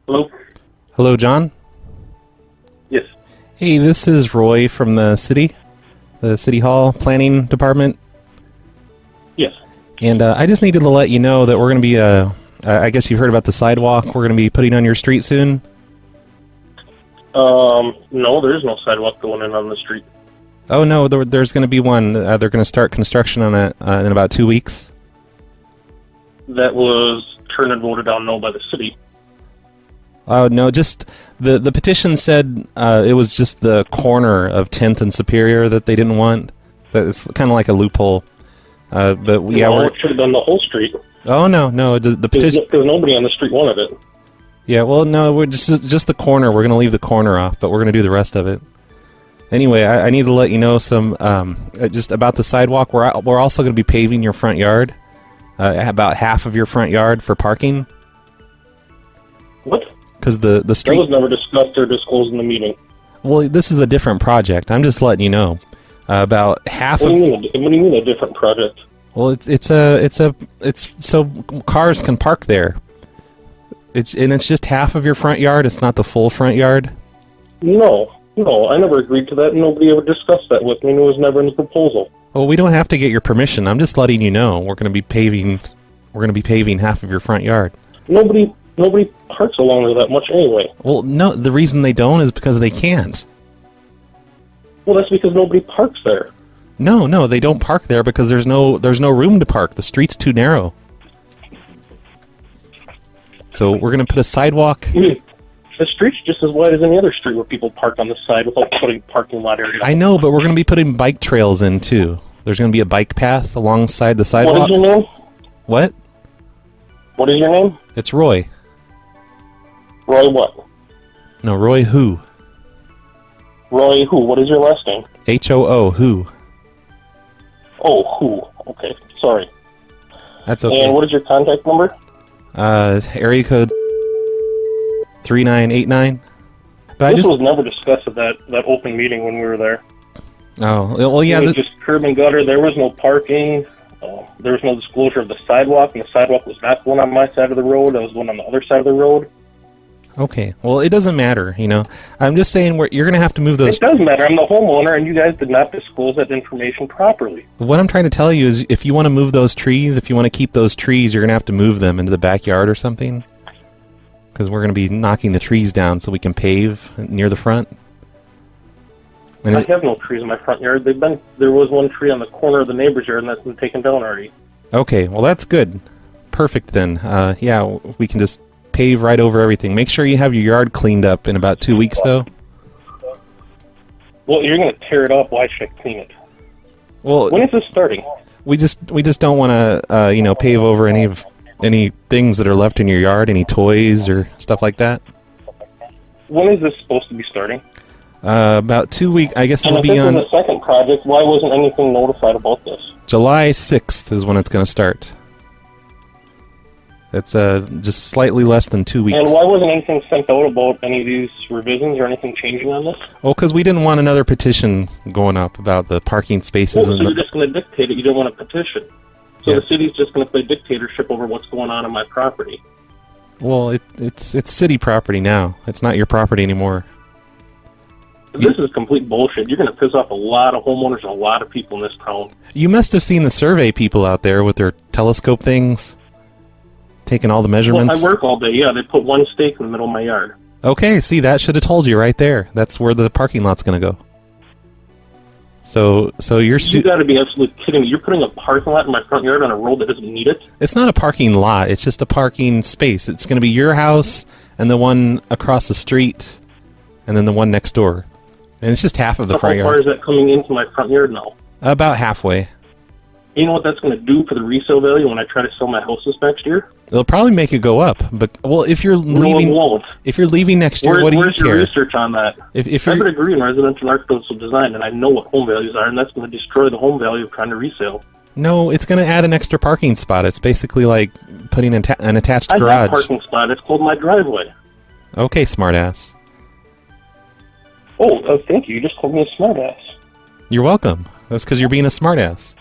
Hello? Hello, John? Yes. Hey, this is Roy from the City Hall Planning Department. Yes. And I just needed to let you know that we're going to be, I guess you've heard about the sidewalk we're going to be putting on your street soon? No, there is no sidewalk going in on the street. Oh, no, there's going to be one. They're going to start construction on it in about 2 weeks. That was turned and voted down no by the city. Oh, no, just the petition said it was just the corner of 10th and Superior that they didn't want. It's kind of like a loophole. But yeah, No, it should have been the whole street. Oh, no, the petition... Because nobody on the street wanted it. Yeah, well, no, we're just the corner. We're going to leave the corner off, but we're going to do the rest of it. Anyway, I need to let you know some just about the sidewalk. We're also going to be paving your front yard, about half of your front yard for parking. What? Because the street... That was never discussed or disclosed in the meeting. Well, this is a different project. I'm just letting you know. About half What do you mean a different project? Well, it's so cars can park there. It's just half of your front yard. It's not the full front yard. No, I never agreed to that. Nobody ever discussed that with me. And it was never in the proposal. Well, we don't have to get your permission. I'm just letting you know we're going to be paving. We're going to be paving half of your front yard. Nobody parks along there that much anyway. Well, no, the reason they don't is because they can't. Well, that's because nobody parks there. No, they don't park there because there's no room to park. The street's too narrow. So we're going to put a sidewalk. The street's just as wide as any other street where people park on the side without putting parking lot area. I know, but we're going to be putting bike trails in too. There's going to be a bike path alongside the sidewalk. What is your name? What? What is your name? It's Roy. Roy what? No, Roy who? Roy who? What is your last name? H-O-O, who? Oh, who? Okay, sorry. That's okay. And what is your contact number? Area code 3989. But this was never discussed at that open meeting when we were there. Oh, well, yeah. It was just curb and gutter. There was no parking. There was no disclosure of the sidewalk, and the sidewalk was not going on my side of the road. It was going on the other side of the road. Okay, well, it doesn't matter, you know. I'm just saying you're going to have to move those... It does matter. I'm the homeowner, and you guys did not disclose that information properly. What I'm trying to tell you is if you want to move those trees, if you want to keep those trees, you're going to have to move them into the backyard or something. Because we're going to be knocking the trees down so we can pave near the front. And I have no trees in my front yard. There was one tree on the corner of the neighbor's yard, and that's been taken down already. Okay, well, that's good. Perfect, then. Yeah, we can just pave right over everything. Make sure you have your yard cleaned up in about 2 weeks, though. Well, you're going to tear it up. Why should I clean it? Well, when is this starting? We just don't want to, pave over any things that are left in your yard, any toys or stuff like that. When is this supposed to be starting? About 2 weeks. I guess it'll be on... the second project. Why wasn't anything notified about this? July 6th is when it's going to start. It's just slightly less than 2 weeks. And why wasn't anything sent out about any of these revisions or anything changing on this? Well, because we didn't want another petition going up about the parking spaces. So you're just going to dictate it. You don't want a petition. So yeah. The city's just going to play dictatorship over what's going on my property. Well, it's city property now. It's not your property anymore. This is complete bullshit. You're going to piss off a lot of homeowners and a lot of people in this town. You must have seen the survey people out there with their telescope things, taking all the measurements. Well, I work all day, yeah. They put one stake in the middle of my yard. Okay, see, that should have told you right there. That's where the parking lot's going to go. So you're... You got to be absolutely kidding me. You're putting a parking lot in my front yard on a road that doesn't need it? It's not a parking lot. It's just a parking space. It's going to be your house and the one across the street and then the one next door. And it's just half of the front yard. How far is that coming into my front yard now? About halfway. You know what that's going to do for the resale value when I try to sell my houses next year? It'll probably make it go up. But well, if you're leaving, it won't. If you're leaving next year, what do you care? Where's your research on that? If I've got a degree in residential and architectural design, and I know what home values are, and that's going to destroy the home value of trying to resale. No, it's going to add an extra parking spot. It's basically like putting an attached garage. I have a parking spot. It's called my driveway. Okay, smartass. Oh, thank you. You just called me a smartass. You're welcome. That's because you're being a smartass.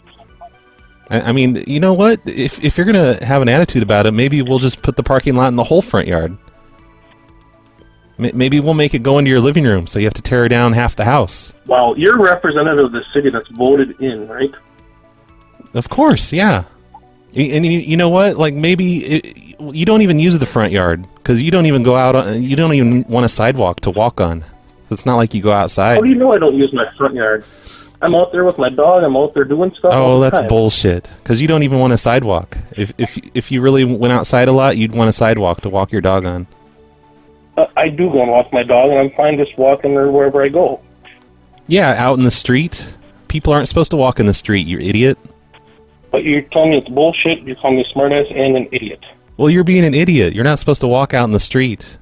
I mean, you know what? If you're going to have an attitude about it, maybe we'll just put the parking lot in the whole front yard. Maybe we'll make it go into your living room, so you have to tear down half the house. Well, you're a representative of the city that's voted in, right? Of course, yeah. And you know what? Like, maybe you don't even use the front yard, because you don't even go out, you don't even want a sidewalk to walk on. It's not like you go outside. How do you know I don't use my front yard? I'm out there with my dog. I'm out there doing stuff. Oh, all the that's time. bullshit. Because you don't even want a sidewalk. If you really went outside a lot, you'd want a sidewalk to walk your dog on. I do go and walk my dog, and I'm fine just walking there wherever I go. Yeah, out in the street. People aren't supposed to walk in the street, you idiot. But you're telling me it's bullshit. You're calling me a smartass and an idiot. Well, you're being an idiot. You're not supposed to walk out in the street.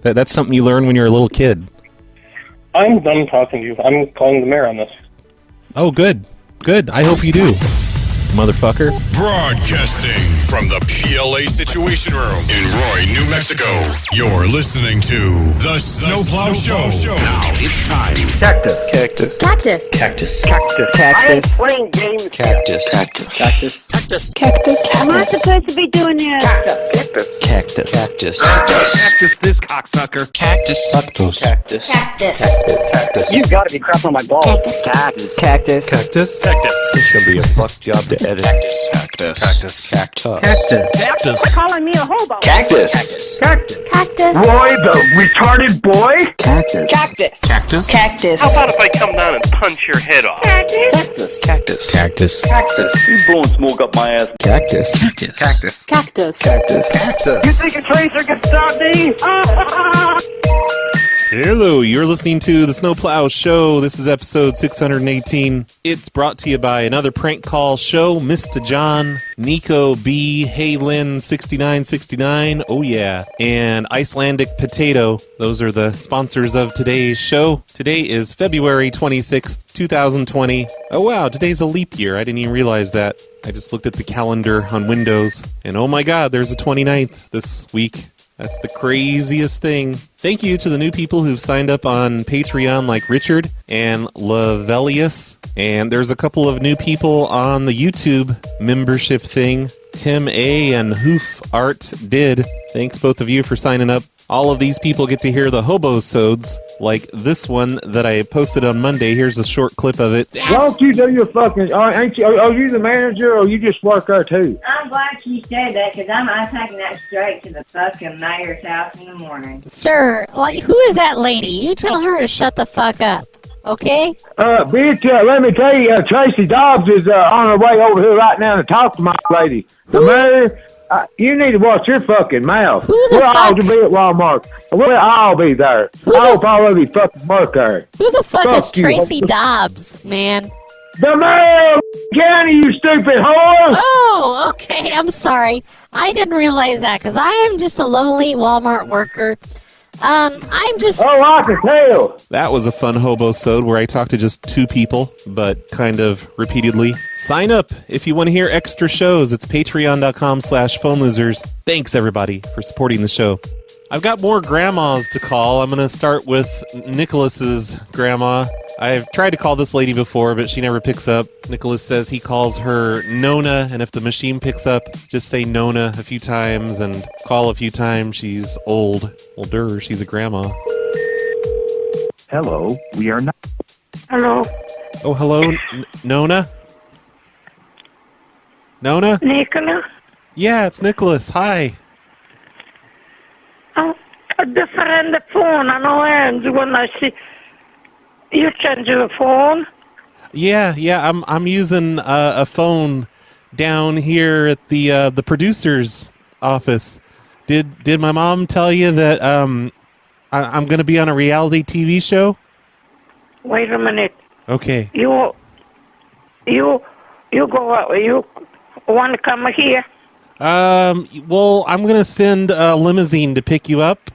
That's something you learn when you're a little kid. I'm done talking to you. I'm calling the mayor on this. Oh, good. Good. I hope you do, motherfucker. Broadcasting from the PLA Situation Room in Roy, New Mexico. You're listening to The Snowplow Show. Now it's time. Cactus. Cactus. Cactus. Cactus. Cactus. Cactus. playing games. Cactus. Cactus. Cactus. Cactus. Cactus. Am I supposed to be doing this? Cactus. Cactus. Cactus. Cactus. Cactus, this cocksucker. Cactus. Cactus. Cactus. Cactus. Cactus. You gotta be crap on my balls. Cactus. Cactus. Cactus. Cactus. Cactus. This is gonna be a fuck job to edit. Cactus. Cactus. Cactus. Cactus. Cactus. Cactus. Calling me a hobo. Cactus. Cactus. Cactus. Roy, the retarded boy. Cactus. Cactus. Cactus. Cactus. How about if I come down and punch your head off? Cactus. Cactus. Cactus. Cactus. You blowing smoke up my ass. Cactus. Cactus. Cactus. Cactus. Cactus. Cactus. You think a tracer can stop me? Hello, you're listening to The Snowplow Show. This is episode 618. It's brought to you by another prank call show, Mr. John, Nico B, Hey Lynn 6969, oh yeah, and Icelandic Potato. Those are the sponsors of today's show. Today is February 26th, 2020. Oh wow, today's a leap year. I didn't even realize that. I just looked at the calendar on Windows, and oh my god, there's the 29th this week. That's the craziest thing. Thank you to the new people who've signed up on Patreon, like Richard and Lavelius. And there's a couple of new people on the YouTube membership thing. Tim A. and Hoof Art did. Thanks both of you for signing up. All of these people get to hear the hobo-sodes, like this one that I posted on Monday. Here's a short clip of it. Why don't you do your fucking... Ain't you? Are you the manager, or you just work there too? I'm glad you said that, because I'm taking that straight to the fucking mayor's house in the morning. Sir, like, who is that lady? You tell her to shut the fuck up, okay? Bitch, let me tell you, Tracy Dobbs is on her way over here right now to talk to my lady. The mayor, you need to watch your fucking mouth. We'll all be at Walmart. We'll all be there. I'll probably be fucking work there. Who the fuck is Fuck you. Tracy Dobbs, man? The mayor of county, you stupid whore! Oh, okay, I'm sorry. I didn't realize that, because I am just a lowly Walmart worker. I'm just... Oh, I can tell. That was a fun hobo-sode where I talked to just two people, but kind of repeatedly. Sign up if you want to hear extra shows. It's patreon.com/phonelosers. Thanks, everybody, for supporting the show. I've got more grandmas to call. I'm going to start with Nicholas's grandma. I've tried to call this lady before, but she never picks up. Nicholas says he calls her Nona, and if the machine picks up, just say Nona a few times and call a few times. She's older. She's a grandma. Hello, we are not. Hello, Oh, hello, Nona? Nona? Nicola. Yeah, it's Nicholas. Hi. Oh, a different phone. I know ends when I see you change the phone. Yeah, I'm using a phone down here at the producer's office. Did my mom tell you that I'm going to be on a reality TV show? Wait a minute. Okay. You go. You want to come here? Well, I'm going to send a limousine to pick you up.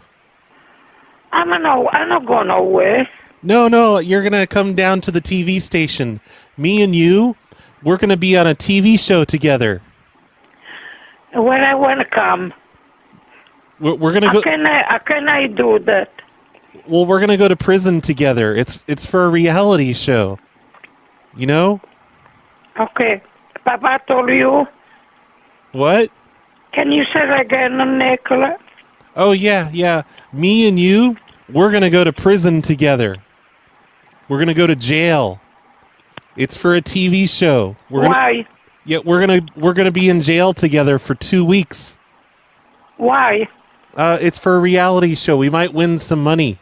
I'm not going nowhere. No, you're going to come down to the TV station. Me and you, we're going to be on a TV show together. When I want to come. We're going to go. How can I do that? Well, we're going to go to prison together. It's for a reality show. You know? Okay. Papa told you. What? Can you say that again, Nicola? Oh, yeah. Me and you, we're going to go to prison together. We're going to go to jail. It's for a TV show. Why? Yeah, we're gonna be in jail together for 2 weeks. Why? It's for a reality show. We might win some money.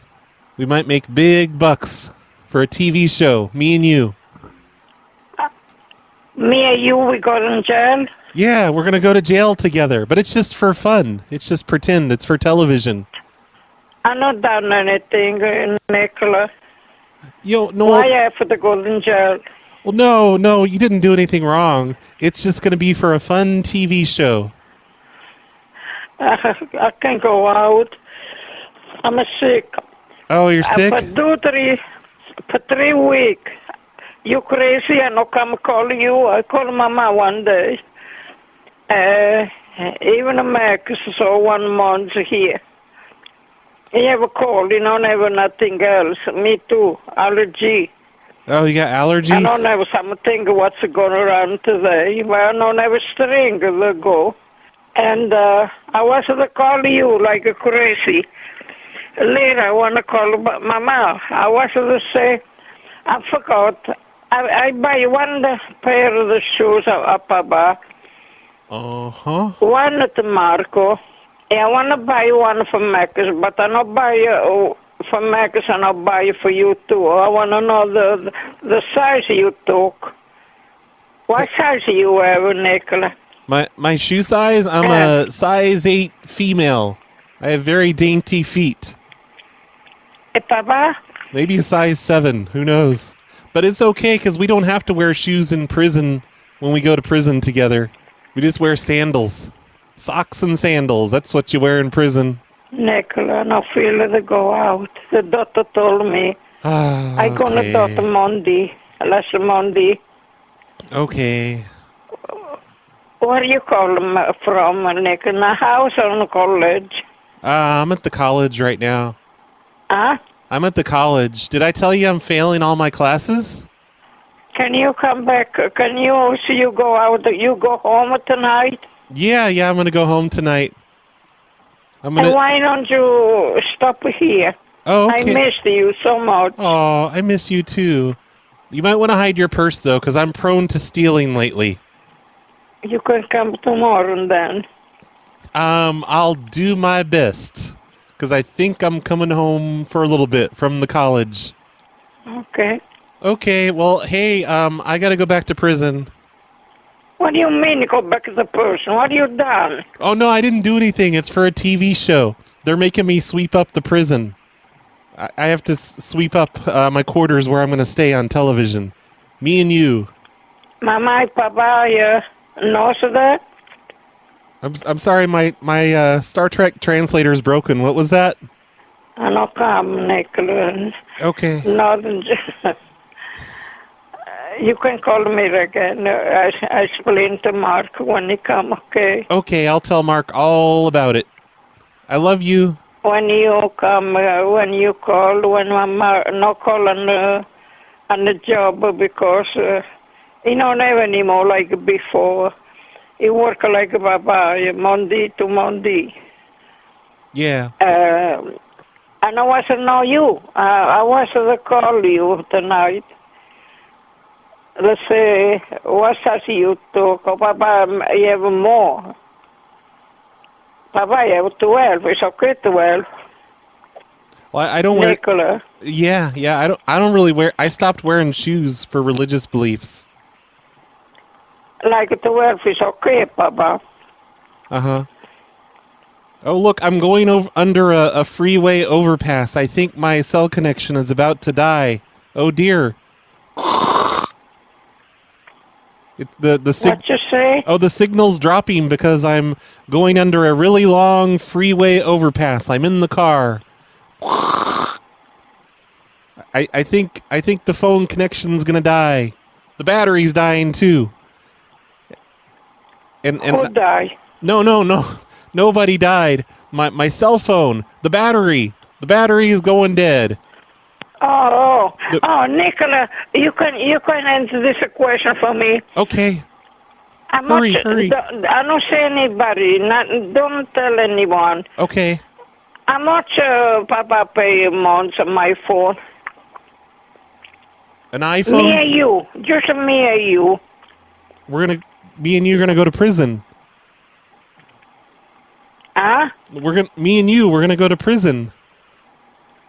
We might make big bucks for a TV show. Me and you. Me and you, we got in jail? Yeah, we're gonna go to jail together. But it's just for fun. It's just pretend. It's for television. I not done anything, Nicola. No. Why I have to go in jail? Well, no, you didn't do anything wrong. It's just gonna be for a fun TV show. I can't go out. I'm sick. Oh, you're sick? For 3 weeks. You crazy? I no come call you. I call Mama one day. Even a Mac so 1 month here. He have a cold, never nothing else. Me too. Allergy. Oh, you got allergies? I don't have something what's going around today. But I don't have a string to go. And I was to call you like a crazy. Later, I want to call Mama. I was to say, I forgot. I buy one pair of the shoes up above. Uh-huh. One at Marco. I want to buy one for Mac's, but I don't buy for Mac's and I'll buy for you too. I want to know the size you took. What size you have, Nicola? My shoe size? I'm a size 8 female. I have very dainty feet. Papa? Maybe a size 7. Who knows? But it's okay because we don't have to wear shoes in prison when we go to prison together. We just wear sandals. Socks and sandals. That's what you wear in prison. Nicola, no feel to go out. The doctor told me. I gonna Okay. doctor Monday. Last Monday. Okay. Where you call from, Nicola? House or college? I'm at the college right now. Huh? I'm at the college. Did I tell you I'm failing all my classes? Can you come back? Can you see you go out? You go home tonight? Yeah, I'm going to go home tonight. And why don't you stop here? Oh, okay. I missed you so much. Oh, I miss you too. You might want to hide your purse though, because I'm prone to stealing lately. You can come tomorrow then. I'll do my best, because I think I'm coming home for a little bit from the college. Okay. Okay, well, hey, I gotta go back to prison. What do you mean you go back to the person? What have you done? Oh, no, I didn't do anything. It's for a TV show. They're making me sweep up the prison. I have to sweep up my quarters where I'm going to stay on television. Me and you. Mama and Papa knows that? I'm sorry, my Star Trek translator's broken. What was that? I know come, Nicholas. Okay. Nothing. You can call me again. I explain to Mark when he come, okay? Okay, I'll tell Mark all about it. I love you. When you come, when you call, when Mama no call on the job because he don't have anymore like before. He work like Baba, Monday to Monday. Yeah. And I wasn't know you. I was to call you tonight. Let's say, what does you talk? Papa, you have more. Papa, you have 12. It's okay, 12. Well, I don't wear. Nicola. Yeah. I don't really wear. I stopped wearing shoes for religious beliefs. Like 12 is okay, Papa. Uh-huh. Oh, look, I'm going under a freeway overpass. I think my cell connection is about to die. Oh, dear. What you say? Oh, the signal's dropping because I'm going under a really long freeway overpass. I'm in the car. I think the phone connection's gonna die. The battery's dying too. And Who died? No. Nobody died. My cell phone, the battery is going dead. Oh, Nicola, you can answer this question for me. Okay. Hurry. I don't say anybody. Don't tell anyone. Okay. How much Papa pay a month on my phone? An iPhone? Me and you. Just me and you. Me and you are gonna go to prison. Huh? Me and you, we're gonna go to prison.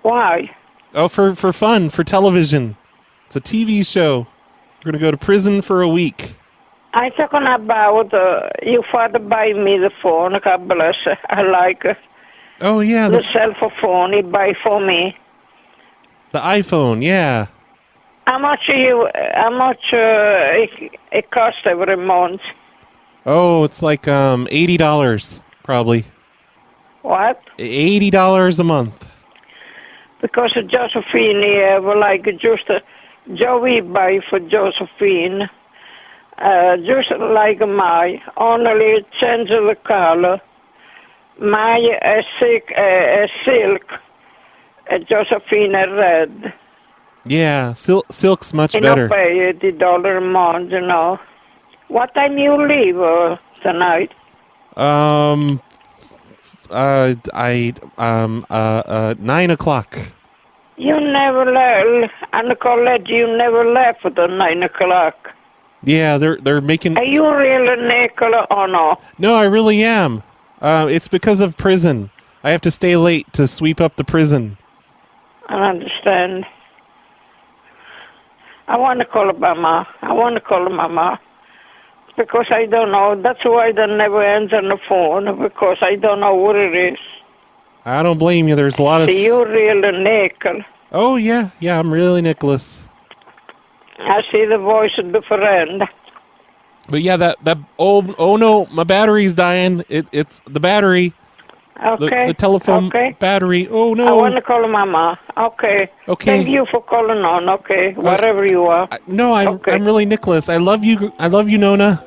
Why? Oh, for fun, for television. It's a TV show. We're gonna go to prison for a week. I'm talking about your father buy me the phone. God bless. I like it. Oh yeah, the cell phone he buy for me. The iPhone, yeah. How much it costs every month? Oh, it's like $80 probably. What? $80 a month. Because Josephine have like just Joey buy for Josephine. Just like my only change the color. My silk, Josephine red. Yeah, silk's much You better. don't pay $80 a month, you know. What time you leave tonight? 9 o'clock. You never left. And Colette, you never left at 9 o'clock. Yeah, they're making. Are you really Nicola or no? No, I really am. It's because of prison. I have to stay late to sweep up the prison. I understand. I want to call Mama. Because I don't know. That's why I never answer the phone. Because I don't know what it is. I don't blame you. There's a lot of. So you're really Nickel. Oh yeah, I'm really Nicholas. I see the voice of the friend. But yeah, that oh no, my battery's dying. It's the battery. Okay. The telephone battery. Oh no. I want to call Mama. Okay. Thank you for calling on. Okay. Wherever you are. I'm really Nicholas. I love you. Nona.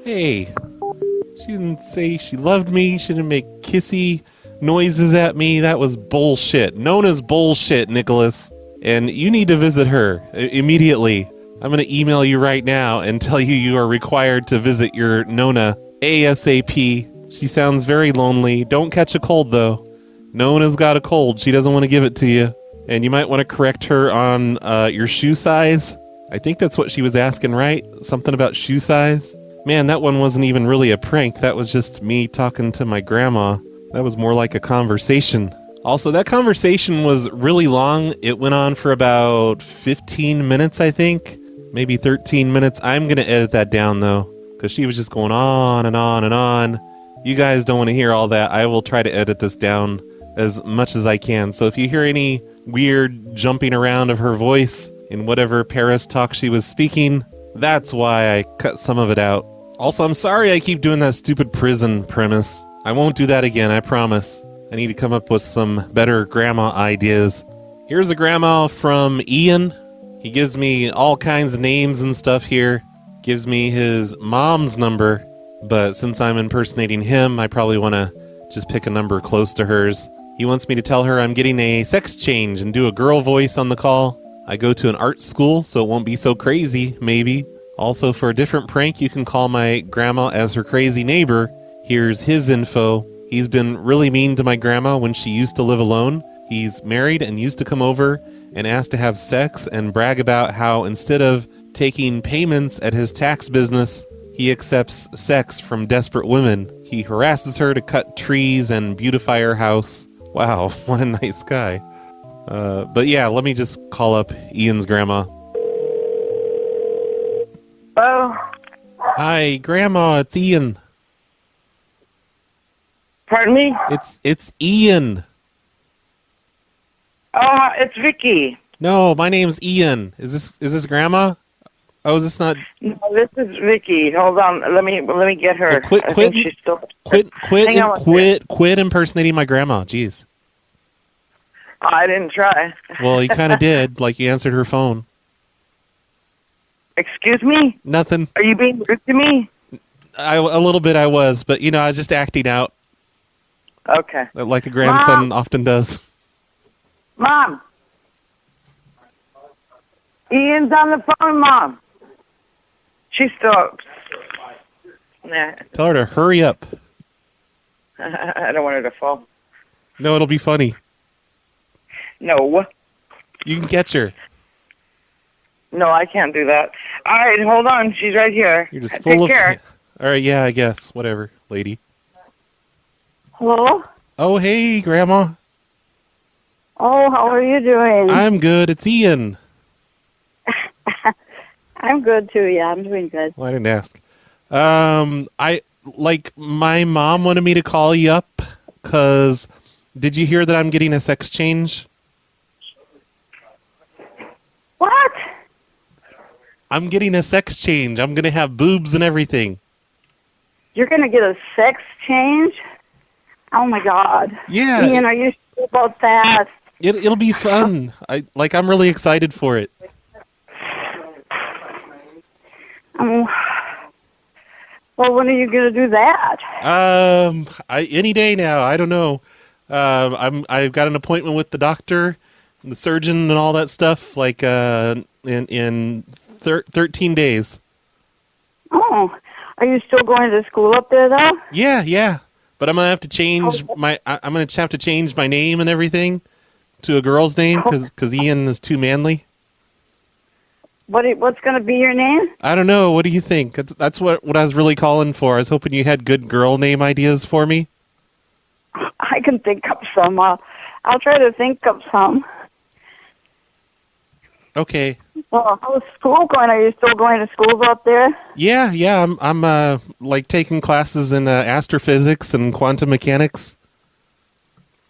Hey. She didn't say she loved me. She didn't make kissy noises at me. That was bullshit. Nona's bullshit, Nicholas. And you need to visit her immediately. I'm going to email you right now and tell you are required to visit your Nona ASAP. She sounds very lonely. Don't catch a cold, though. Nona's got a cold. She doesn't want to give it to you. And you might want to correct her on your shoe size. I think that's what she was asking, right? Something about shoe size? Man, that one wasn't even really a prank. That was just me talking to my grandma. That was more like a conversation. Also, that conversation was really long. It went on for about 15 minutes, I think. Maybe 13 minutes. I'm going to edit that down, though, because she was just going on and on and on. You guys don't want to hear all that. I will try to edit this down as much as I can. So if you hear any weird jumping around of her voice in whatever Paris talk she was speaking, that's why I cut some of it out. Also, I'm sorry I keep doing that stupid prison premise. I won't do that again, I promise. I need to come up with some better grandma ideas. Here's a grandma from Ian. He gives me all kinds of names and stuff here. Gives me his mom's number. But since I'm impersonating him, I probably want to just pick a number close to hers. He wants me to tell her I'm getting a sex change and do a girl voice on the call. I go to an art school, so it won't be so crazy, maybe. Also, for a different prank, you can call my grandma as her crazy neighbor. Here's his info. He's been really mean to my grandma when she used to live alone. He's married and used to come over and ask to have sex and brag about how instead of taking payments at his tax business, he accepts sex from desperate women. He harasses her to cut trees and beautify her house. Wow, what a nice guy. But yeah, let me just call up Ian's grandma. Oh. Hi, Grandma, it's Ian. Pardon me? It's Ian. It's Vicky. No, my name's Ian. Is this Grandma? Oh, is this not? No, this is Vicky. Hold on, let me get her. Quit impersonating my grandma. Jeez. I didn't try. Well, you kind of did, like you answered her phone. Excuse me? Nothing. Are you being rude to me? A little bit I was, but I was just acting out. Okay. Like a grandson often does. Mom. Ian's on the phone, Mom. She's still... Nah. Tell her to hurry up. I don't want her to fall. No, it'll be funny. No. You can catch her. No, I can't do that. All right, hold on. She's right here. You're just Take full of... care. All right, yeah, I guess. Whatever, lady. Hello? Oh, hey, Grandma. Oh, how are you doing? I'm good. It's Ian. I'm good too. Yeah, I'm doing good. Well, I didn't ask. My mom wanted me to call you up because did you hear that I'm getting a sex change? What? I'm getting a sex change. I'm going to have boobs and everything. You're going to get a sex change? Oh my God. Yeah. Ian, are you sure about that? It'll be fun. I'm really excited for it. Well, when are you going to do that? Any day now. I don't know. I've got an appointment with the doctor, and the surgeon, and all that stuff. In 13 days. Oh, are you still going to school up there though? Yeah. But I'm gonna have to change I'm gonna have to change my name and everything to a girl's name because Ian is too manly. What's going to be your name? I don't know. What do you think? That's what I was really calling for. I was hoping you had good girl name ideas for me. I can think of some. I'll try to think of some. Okay. Well, how's school going? Are you still going to schools out there? Yeah. I'm taking classes in astrophysics and quantum mechanics.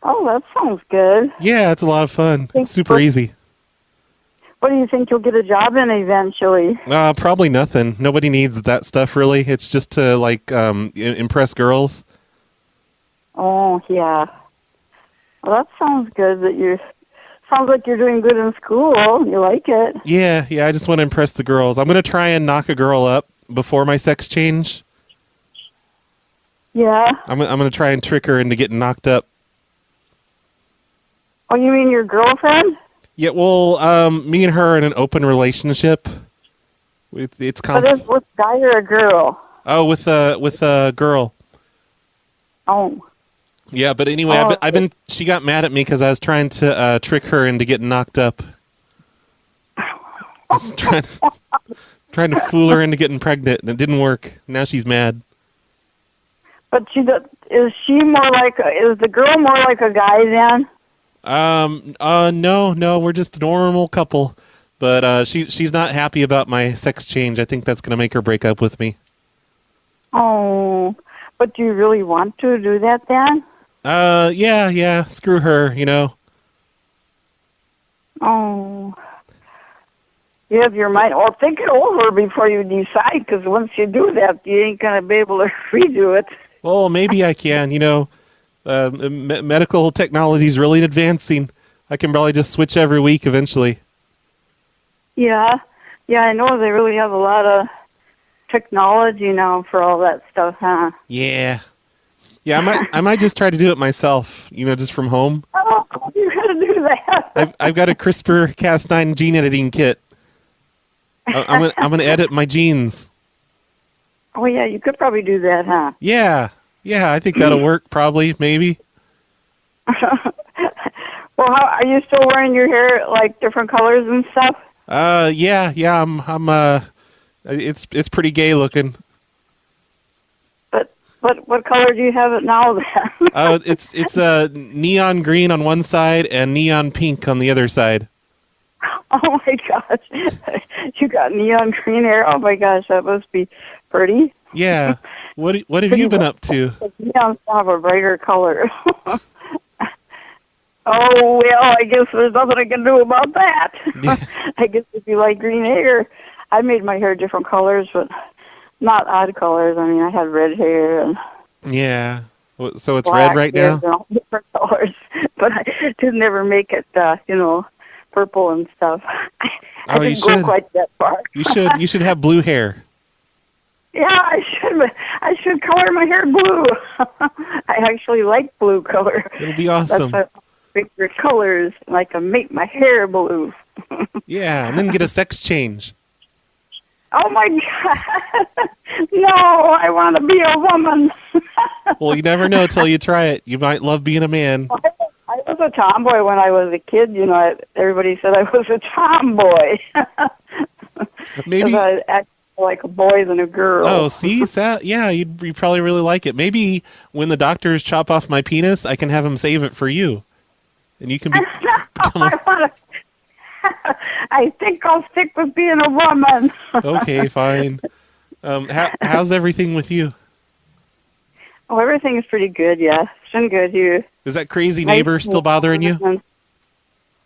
Oh, that sounds good. Yeah, it's a lot of fun. It's super easy. What do you think you'll get a job in eventually? Probably nothing. Nobody needs that stuff really. It's just to impress girls. Oh, yeah. Well, that sounds good. Sounds like you're doing good in school. You like it? Yeah. I just want to impress the girls. I'm gonna try and knock a girl up before my sex change. Yeah. I'm gonna try and trick her into getting knocked up. Oh, you mean your girlfriend? Yeah. Well, me and her are in an open relationship. It's But is with a guy or a girl? Oh, with a girl. Oh. Yeah, but anyway, she got mad at me because I was trying to trick her into getting knocked up. I was trying to fool her into getting pregnant, and it didn't work. Now she's mad. But is the girl more like a guy then? No, we're just a normal couple. But she's not happy about my sex change. I think that's going to make her break up with me. Oh, but do you really want to do that then? Yeah, screw her, Oh. You have your mind. Well, think it over before you decide, because once you do that, you ain't going to be able to redo it. Well, maybe I can, medical technology is really advancing. I can probably just switch every week eventually. Yeah, I know they really have a lot of technology now for all that stuff, huh? Yeah, I might just try to do it myself, just from home. Oh, you got to do that. I've got a CRISPR-Cas9 gene editing kit. I'm gonna edit my genes. Oh yeah, you could probably do that, huh? Yeah, I think that'll work. Probably, maybe. Well, are you still wearing your hair like different colors and stuff? Yeah. It's pretty gay looking. But what color do you have it now then? It's neon green on one side and neon pink on the other side. Oh my gosh, you got neon green hair. Oh my gosh, that must be pretty. Yeah. What have you been up to? Neon's have a brighter color. Oh well, I guess there's nothing I can do about that. Yeah. I guess if you like green hair, I made my hair different colors, but not odd colors. I mean, I had red hair and yeah. So it's red right now. And all different colors, but I didn't ever make it, purple and stuff. I didn't go quite that far. You should have blue hair. Yeah, I should color my hair blue. I actually like blue color. It'll be awesome. That's my favorite colors. I can make my hair blue. Yeah, and then get a sex change. Oh my God! No, I want to be a woman. Well, you never know till you try it. You might love being a man. I a tomboy when I was a kid. You know, everybody said I was a tomboy. Maybe I act like a boy than a girl. Oh, see, yeah, you'd probably really like it. Maybe when the doctors chop off my penis, I can have them save it for you, and you can be. I think I'll stick with being a woman. Okay, fine. How's everything with you? Oh, everything's pretty good. Yeah, it's been good. Is that crazy neighbor still bothering you?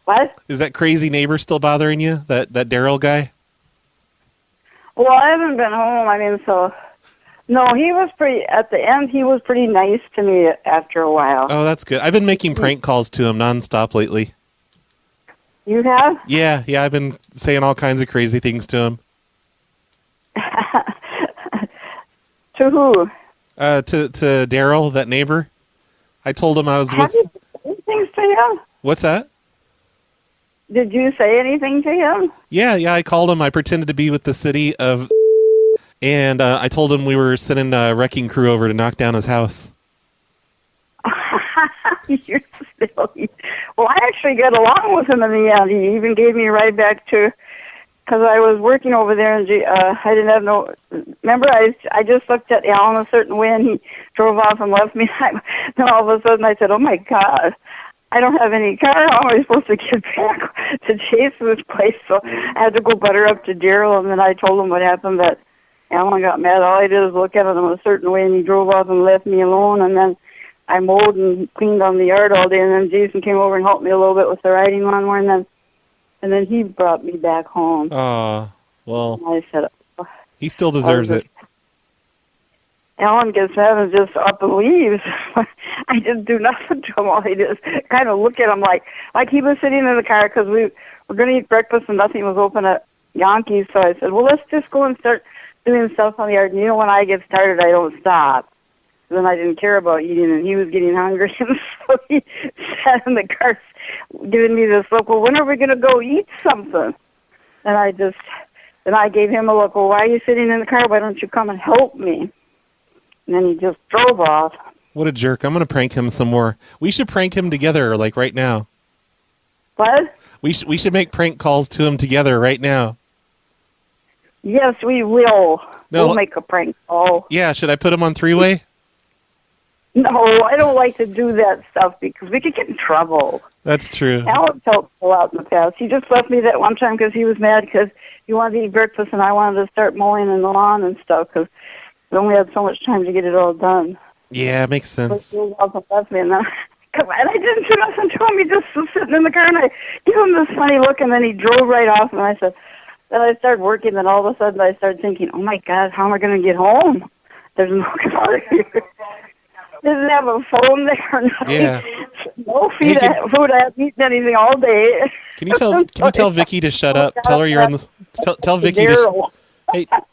What? Is that crazy neighbor still bothering you? That Daryl guy? Well, I haven't been home. I mean, no, he was pretty. At the end, he was pretty nice to me after a while. Oh, that's good. I've been making prank calls to him nonstop lately. You have? Yeah, I've been saying all kinds of crazy things to him. To who? To Daryl, that neighbor. I told him I was Have you said anything to him? What's that? Did you say anything to him? Yeah, I called him. I pretended to be with the city of... And I told him we were sending a wrecking crew over to knock down his house. You're silly. Well, I actually got along with him in the end. He even gave me a ride back to... Because I was working over there, and I didn't have no... Remember, I just looked at Alan a certain way, and he drove off and left me. Then all of a sudden, I said, oh, my God, I don't have any car. How am I supposed to get back to Jason's place? So I had to go butter up to Daryl, and then I told him what happened, that Alan got mad. All I did was look at him a certain way, and he drove off and left me alone, and then I mowed and cleaned on the yard all day, and then Jason came over and helped me a little bit with the riding lawnmower, and then he brought me back home. Oh, well, I said, he still deserves it. Alan gets mad and just up and leaves. I didn't do nothing to him. All I did is kind of look at him like he was sitting in the car because we were going to eat breakfast and nothing was open at Yankees. So I said, well, let's just go and start doing stuff on the yard. And you know, when I get started, I don't stop. Then I didn't care about eating, and he was getting hungry, and so he sat in the car giving me this look, well, when are we going to go eat something? And I gave him a look, well, why are you sitting in the car? Why don't you come and help me? And then he just drove off. What a jerk. I'm going to prank him some more. We should prank him together, like right now. What? We should make prank calls to him together right now. Yes, we will. No, we'll make a prank call. Yeah, should I put him on three-way? No, I don't like to do that stuff because we could get in trouble. That's true. Alan's helped a lot in the past. He just left me that one time because he was mad because he wanted to eat breakfast and I wanted to start mowing in the lawn and stuff because we only had so much time to get it all done. Yeah, makes sense. He left me, and then and I didn't do nothing to him. He just was sitting in the car, and I gave him this funny look, and then he drove right off. And I said, then I started working, and all of a sudden I started thinking, oh my God, how am I going to get home? There's no car here. Didn't have a phone there or nothing. Yeah. No food. I haven't eaten anything all day. Can you tell Vicky to shut up? Tell her you're on the. Tell Vicky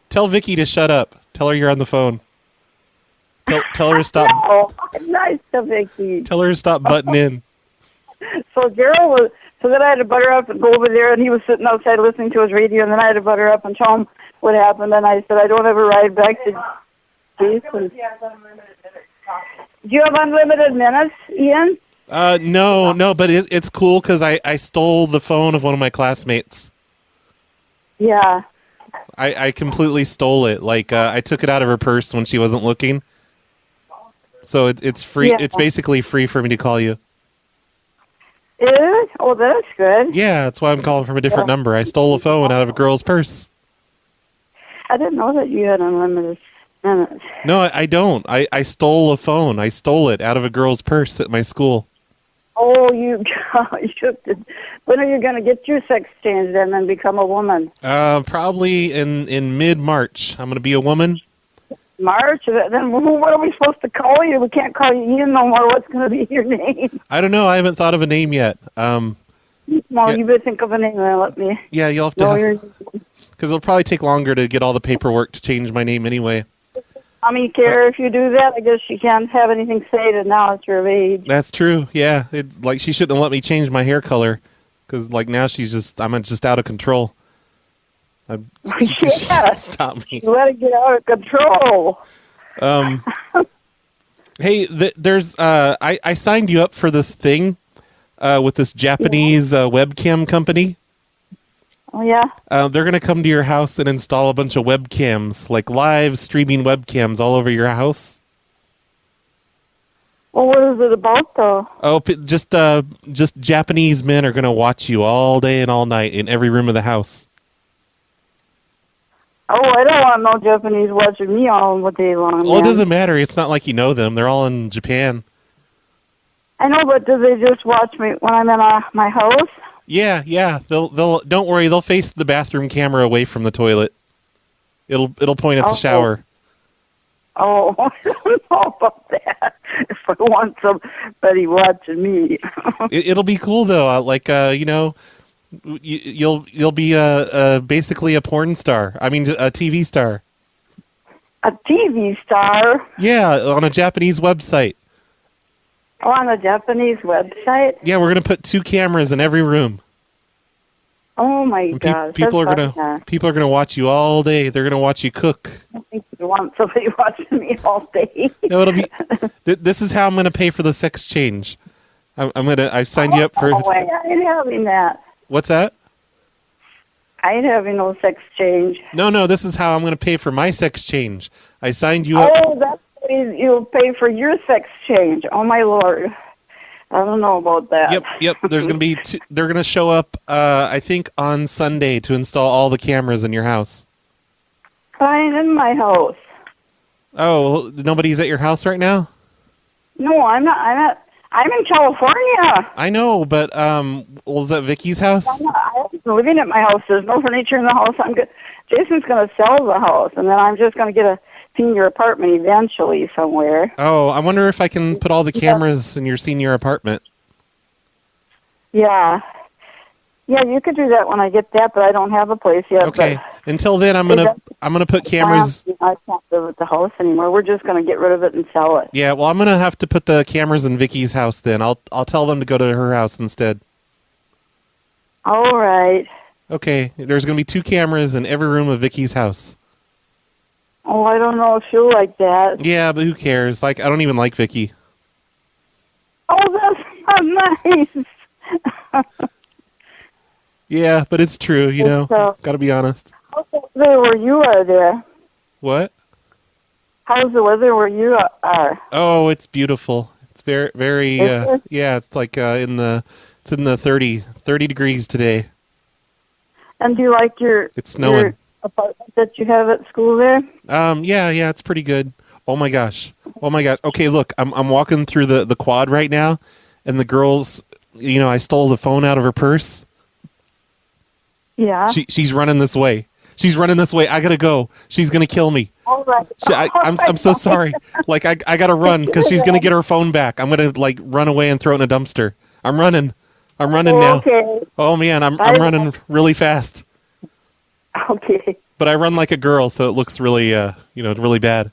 tell Vicky to shut up. Tell her you're on the phone. Tell her to stop. No, nice to Vicky. Tell her to stop butting in. So then I had to butter up and go over there, and he was sitting outside listening to his radio, and then I had to butter up and tell him what happened, and I said, I don't have a ride back to Jason. Do you have unlimited minutes, Ian? No, but it's cool because I stole the phone of one of my classmates. Yeah. I completely stole it. Like, I took it out of her purse when she wasn't looking. So it's free. Yeah. It's basically free for me to call you. Is it? Oh, that's good. Yeah, that's why I'm calling from a different number. I stole a phone out of a girl's purse. I didn't know that you had unlimited minutes. No, I don't. I stole a phone. I stole it out of a girl's purse at my school. Oh, you should. When are you going to get your sex changed and then become a woman? Probably in mid-March. I'm going to be a woman. March? Then what are we supposed to call you? We can't call you Ian no more. What's going to be your name? I don't know. I haven't thought of a name yet. Well, you better think of a name and let me. Yeah, you'll have to. Because it'll probably take longer to get all the paperwork to change my name anyway. Mommy care if you do that. I guess you can't have anything stated now at your age. That's true. Yeah, it's like she shouldn't have let me change my hair color because like now I'm just out of control. Yeah, stop me. Let it get out of control. Hey, there's I signed you up for this thing. with this Japanese webcam company. Oh, yeah? They're going to come to your house and install a bunch of webcams, like live streaming webcams all over your house. Well, what is it about, though? Oh, just Japanese men are going to watch you all day and all night in every room of the house. Oh, I don't want no Japanese watching me all day long. Well, it doesn't matter. It's not like you know them. They're all in Japan. I know, but do they just watch me when I'm in my house? Yeah. They'll don't worry. They'll face the bathroom camera away from the toilet. It'll point at the shower. Oh, I don't know about that. If I want somebody watching me. It'll be cool though. You'll be basically a porn star. I mean, a TV star. A TV star? Yeah, on a Japanese website. Oh, on a Japanese website? Yeah, we're gonna put 2 cameras in every room. Oh my God! People are gonna watch you all day. They're gonna watch you cook. I think you want somebody watching me all day. No, it'll be. This is how I'm gonna pay for the sex change. I've signed you up for. Oh, I ain't having that. What's that? I ain't having no sex change. No. This is how I'm gonna pay for my sex change. I signed you up. Oh, that's you'll pay for your sex change. Oh my Lord. I don't know about that. Yep. There's gonna be. They're gonna show up. I think on Sunday to install all the cameras in your house. I ain't in my house. Oh, nobody's at your house right now? No, I'm not. I'm in California. I know, but was that Vicky's house? I'm living at my house. There's no furniture in the house. I'm good. Jason's going to sell the house, and then I'm just going to get a senior apartment eventually somewhere. Oh, I wonder if I can put all the cameras in your senior apartment. Yeah. Yeah, you could do that when I get that, but I don't have a place yet. Okay. Until then, I'm gonna put cameras. I can't live at the house anymore. We're just gonna get rid of it and sell it. Yeah. Well, I'm gonna have to put the cameras in Vicky's house. Then I'll tell them to go to her house instead. All right. Okay. There's gonna be 2 cameras in every room of Vicky's house. Oh, I don't know if you'll like that. Yeah, but who cares? Like, I don't even like Vicky. Oh, that's not nice. Yeah, but it's true, you know. Gotta be honest. How's the weather where you are there? What? How's the weather where you are? Oh, it's beautiful. It's very, yeah, it's like in the 30 degrees today. And do you like It's snowing. your apartment that you have at school there? Yeah, it's pretty good. Oh my gosh. Okay, look, I'm walking through the quad right now, and the girls, I stole the phone out of her purse. Yeah. She's running this way. I gotta go. She's gonna kill me. All right. I'm so sorry. Like I gotta run because she's gonna get her phone back. I'm gonna run away and throw it in a dumpster. I'm running now. Okay. Oh man, I'm running really fast. Okay. But I run like a girl, so it looks really really bad.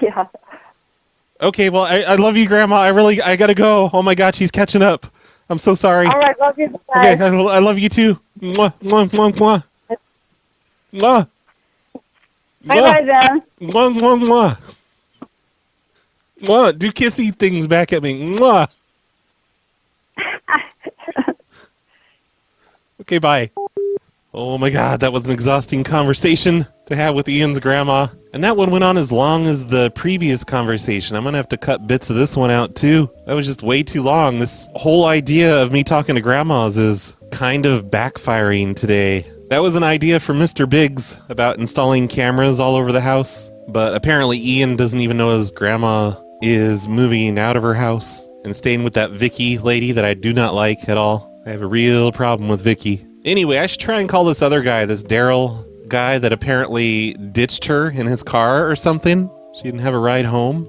Yeah. Okay, well I love you, Grandma. I gotta go. Oh my God, she's catching up. I'm so sorry. All right, love you. Bye. Okay, I love you too. Mwah, mwah, mwah, mwah. Mwah. Bye-bye then. Mwah, mwah, mwah. Mwah. Do kissy things back at me. Mwah. Okay, bye. Oh my God, that was an exhausting conversation to have with Ian's grandma. And that one went on as long as the previous conversation. I'm going to have to cut bits of this one out too. That was just way too long. This whole idea of me talking to grandmas is kind of backfiring today. That was an idea from Mr. Biggs about installing cameras all over the house. But apparently Ian doesn't even know his grandma is moving out of her house and staying with that Vicky lady that I do not like at all. I have a real problem with Vicky. Anyway, I should try and call this other guy, this Daryl guy that apparently ditched her in his car or something. She didn't have a ride home.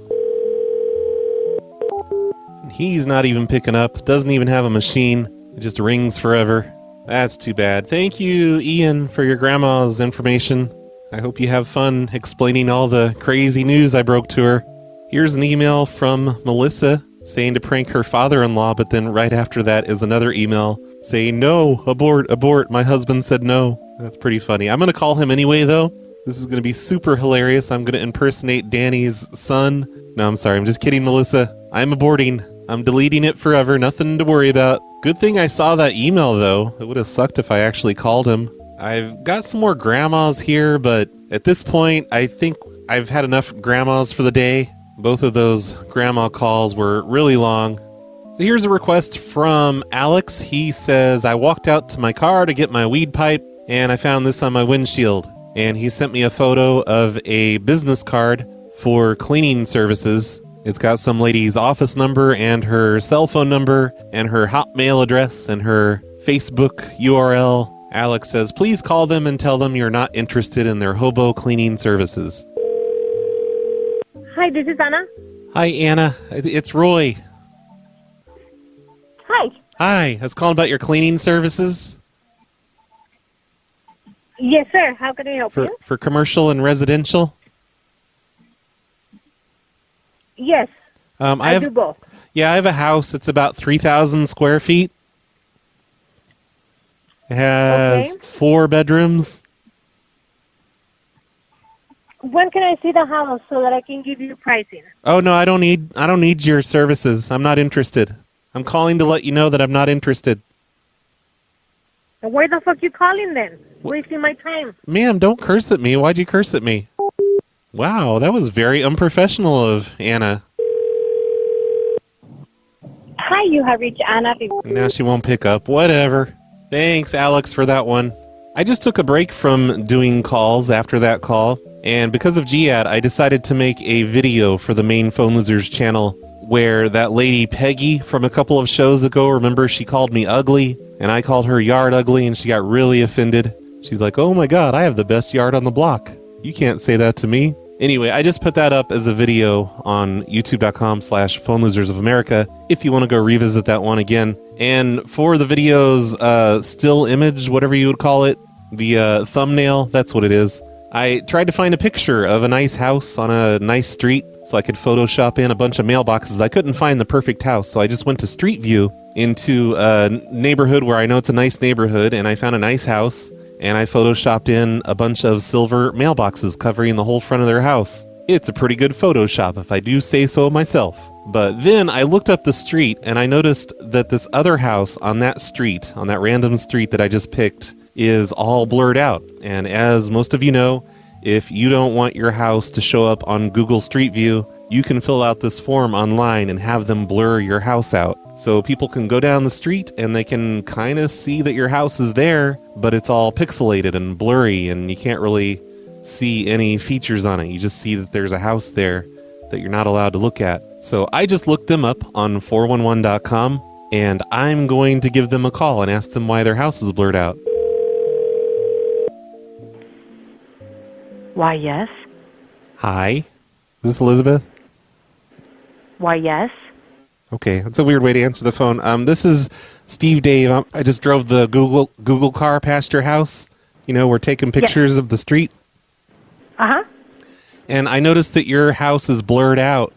And he's not even picking up, doesn't even have a machine. It just rings forever. That's too bad. Thank you, Ian, for your grandma's information. I hope you have fun explaining all the crazy news I broke to her. Here's an email from Melissa saying to prank her father-in-law, but then right after that is another email saying, no, abort, my husband said no. That's pretty funny. I'm going to call him anyway, though. This is going to be super hilarious. I'm going to impersonate Danny's son. No, I'm sorry. I'm just kidding, Melissa. I'm aborting. I'm deleting it forever. Nothing to worry about. Good thing I saw that email, though. It would have sucked if I actually called him. I've got some more grandmas here, but at this point, I think I've had enough grandmas for the day. Both of those grandma calls were really long. So here's a request from Alex. He says, I walked out to my car to get my weed pipe, and I found this on my windshield. And he sent me a photo of a business card for cleaning services. It's got some lady's office number and her cell phone number and her Hotmail address and her Facebook URL. Alex says, please call them and tell them you're not interested in their hobo cleaning services. Hi, this is Anna. Hi, Anna. It's Roy. Hi. Hi. I was calling about your cleaning services. Yes, sir. How can I help you? For commercial and residential? Yes. I do both. Yeah, I have a house. It's about 3,000 square feet. It has 4 bedrooms. When can I see the house so that I can give you pricing? Oh no, I don't need your services. I'm not interested. I'm calling to let you know that I'm not interested. Why the fuck you calling then? Wasting my time. Ma'am, don't curse at me. Why'd you curse at me? Wow, that was very unprofessional of Anna. Hi, you have reached Anna. Now she won't pick up. Whatever. Thanks, Alex, for that one. I just took a break from doing calls after that call, and because of GAD, I decided to make a video for the main Phone Losers channel where that lady Peggy from a couple of shows ago, remember she called me ugly, and I called her yard ugly, and she got really offended. She's like, oh my god, I have the best yard on the block. You can't say that to me. Anyway, I just put that up as a video on youtube.com/Phone Losers of America if you want to go revisit that one again. And for the video's still image, whatever you would call it, the thumbnail, that's what it is. I tried to find a picture of a nice house on a nice street so I could Photoshop in a bunch of mailboxes. I couldn't find the perfect house, so I just went to Street View into a neighborhood where I know it's a nice neighborhood, and I found a nice house, and I Photoshopped in a bunch of silver mailboxes covering the whole front of their house. It's a pretty good Photoshop, if I do say so myself. But then I looked up the street, and I noticed that this other house on that street, on that random street that I just picked, is all blurred out. And as most of you know, if you don't want your house to show up on Google Street View, you can fill out this form online and have them blur your house out. So people can go down the street and they can kind of see that your house is there, but it's all pixelated and blurry and you can't really see any features on it. You just see that there's a house there that you're not allowed to look at. So I just looked them up on 411.com and I'm going to give them a call and ask them why their house is blurred out. Why, yes. Hi. Is this Elizabeth? Why, yes. Okay, that's a weird way to answer the phone. This is Steve Dave. I just drove the Google car past your house. You know, we're taking pictures of the street. Uh-huh. And I noticed that your house is blurred out.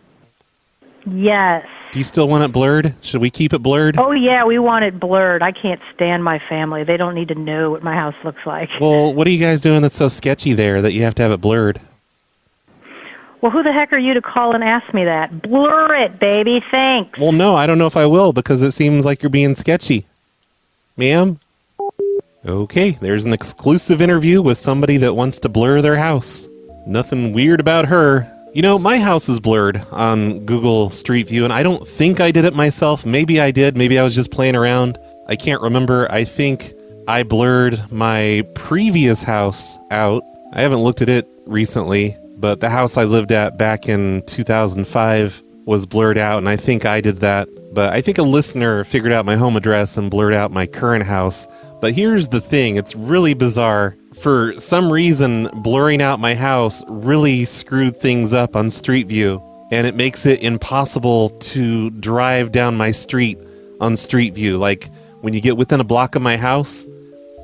Yes. Do you still want it blurred? Should we keep it blurred? Oh, yeah, we want it blurred. I can't stand my family. They don't need to know what my house looks like. Well, what are you guys doing that's so sketchy there that you have to have it blurred? Well, who the heck are you to call and ask me that? Blur it, baby. Thanks. Well, no, I don't know if I will because it seems like you're being sketchy. Ma'am? Okay, there's an exclusive interview with somebody that wants to blur their house. Nothing weird about her. You know, my house is blurred on Google Street View, and I don't think I did it myself. Maybe I did. Maybe I was just playing around. I can't remember. I think I blurred my previous house out. I haven't looked at it recently, but the house I lived at back in 2005 was blurred out, and I think I did that. But I think a listener figured out my home address and blurred out my current house. But here's the thing. It's really bizarre. For some reason, blurring out my house really screwed things up on Street View, and it makes it impossible to drive down my street on Street View. Like, when you get within a block of my house,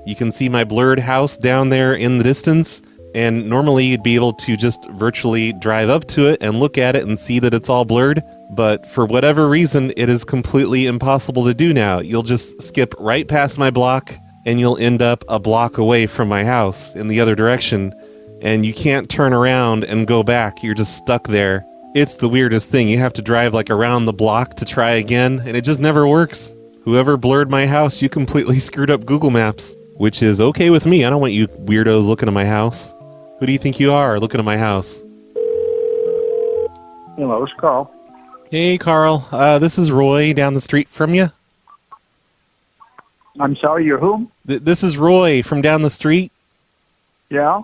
you can see my blurred house down there in the distance, and normally you'd be able to just virtually drive up to it and look at it and see that it's all blurred, but for whatever reason, it is completely impossible to do now. You'll just skip right past my block, and you'll end up a block away from my house in the other direction, and you can't turn around and go back. You're just stuck there, It's the weirdest thing. You have to drive like around the block to try again, and it just never works. Whoever blurred my house, you completely screwed up Google Maps, which is okay with me. I don't want you weirdos looking at my house. Who do you think you are looking at my house? Hello, it's Carl. Hey, Carl. This is Roy down the street from you. I'm sorry, you're whom? This is Roy from down the street. Yeah?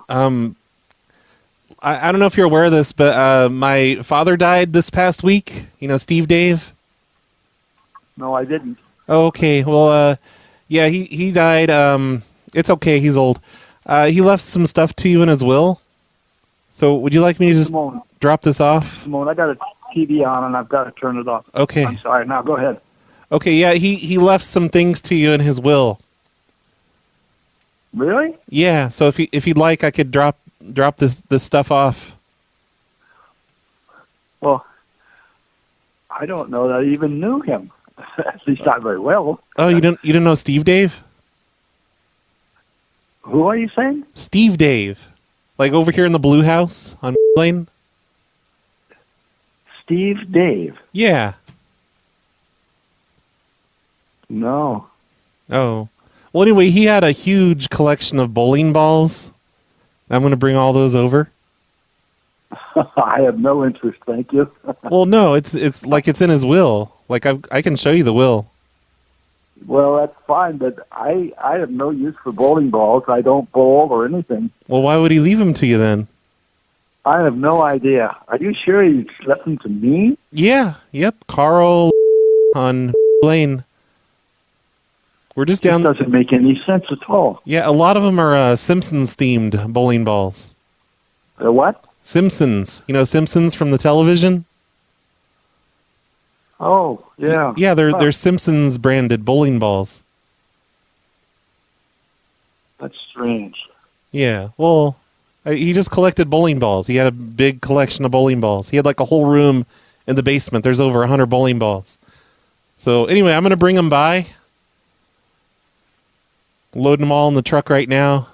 I don't know if you're aware of this, but my father died this past week. You know, Steve Dave? No, I didn't. Oh, okay. Well, yeah, he died. It's okay. He's old. He left some stuff to you in his will. So would you like me to just drop this off? Simone, I got a TV on and I've got to turn it off. Okay. I'm sorry. Now go ahead. Okay, yeah, he left some things to you in his will. Really? Yeah, so if you'd like, I could drop this stuff off. Well, I don't know that I even knew him. At least not very well. Oh, you didn't know Steve Dave? Who are you saying? Steve Dave. Like over here in the Blue House on Lane? Steve Dave? Yeah. No. Oh. Well, anyway, he had a huge collection of bowling balls. I'm going to bring all those over. I have no interest, thank you. Well, no, it's like it's in his will. Like I can show you the will. Well, that's fine, but I have no use for bowling balls. I don't bowl or anything. Well, why would he leave them to you then? I have no idea. Are you sure he left them to me? Yeah. Yep. Carl on Lane. We're just down. This doesn't make any sense at all. Yeah, a lot of them are Simpsons themed bowling balls. What? Simpsons. You know Simpsons from the television? Oh, yeah. Yeah, they're Simpsons branded bowling balls. That's strange. Yeah. Well, he just collected bowling balls. He had a big collection of bowling balls. He had like a whole room in the basement. There's over 100 bowling balls. So anyway, I'm going to bring them by. Loading them all in the truck right now.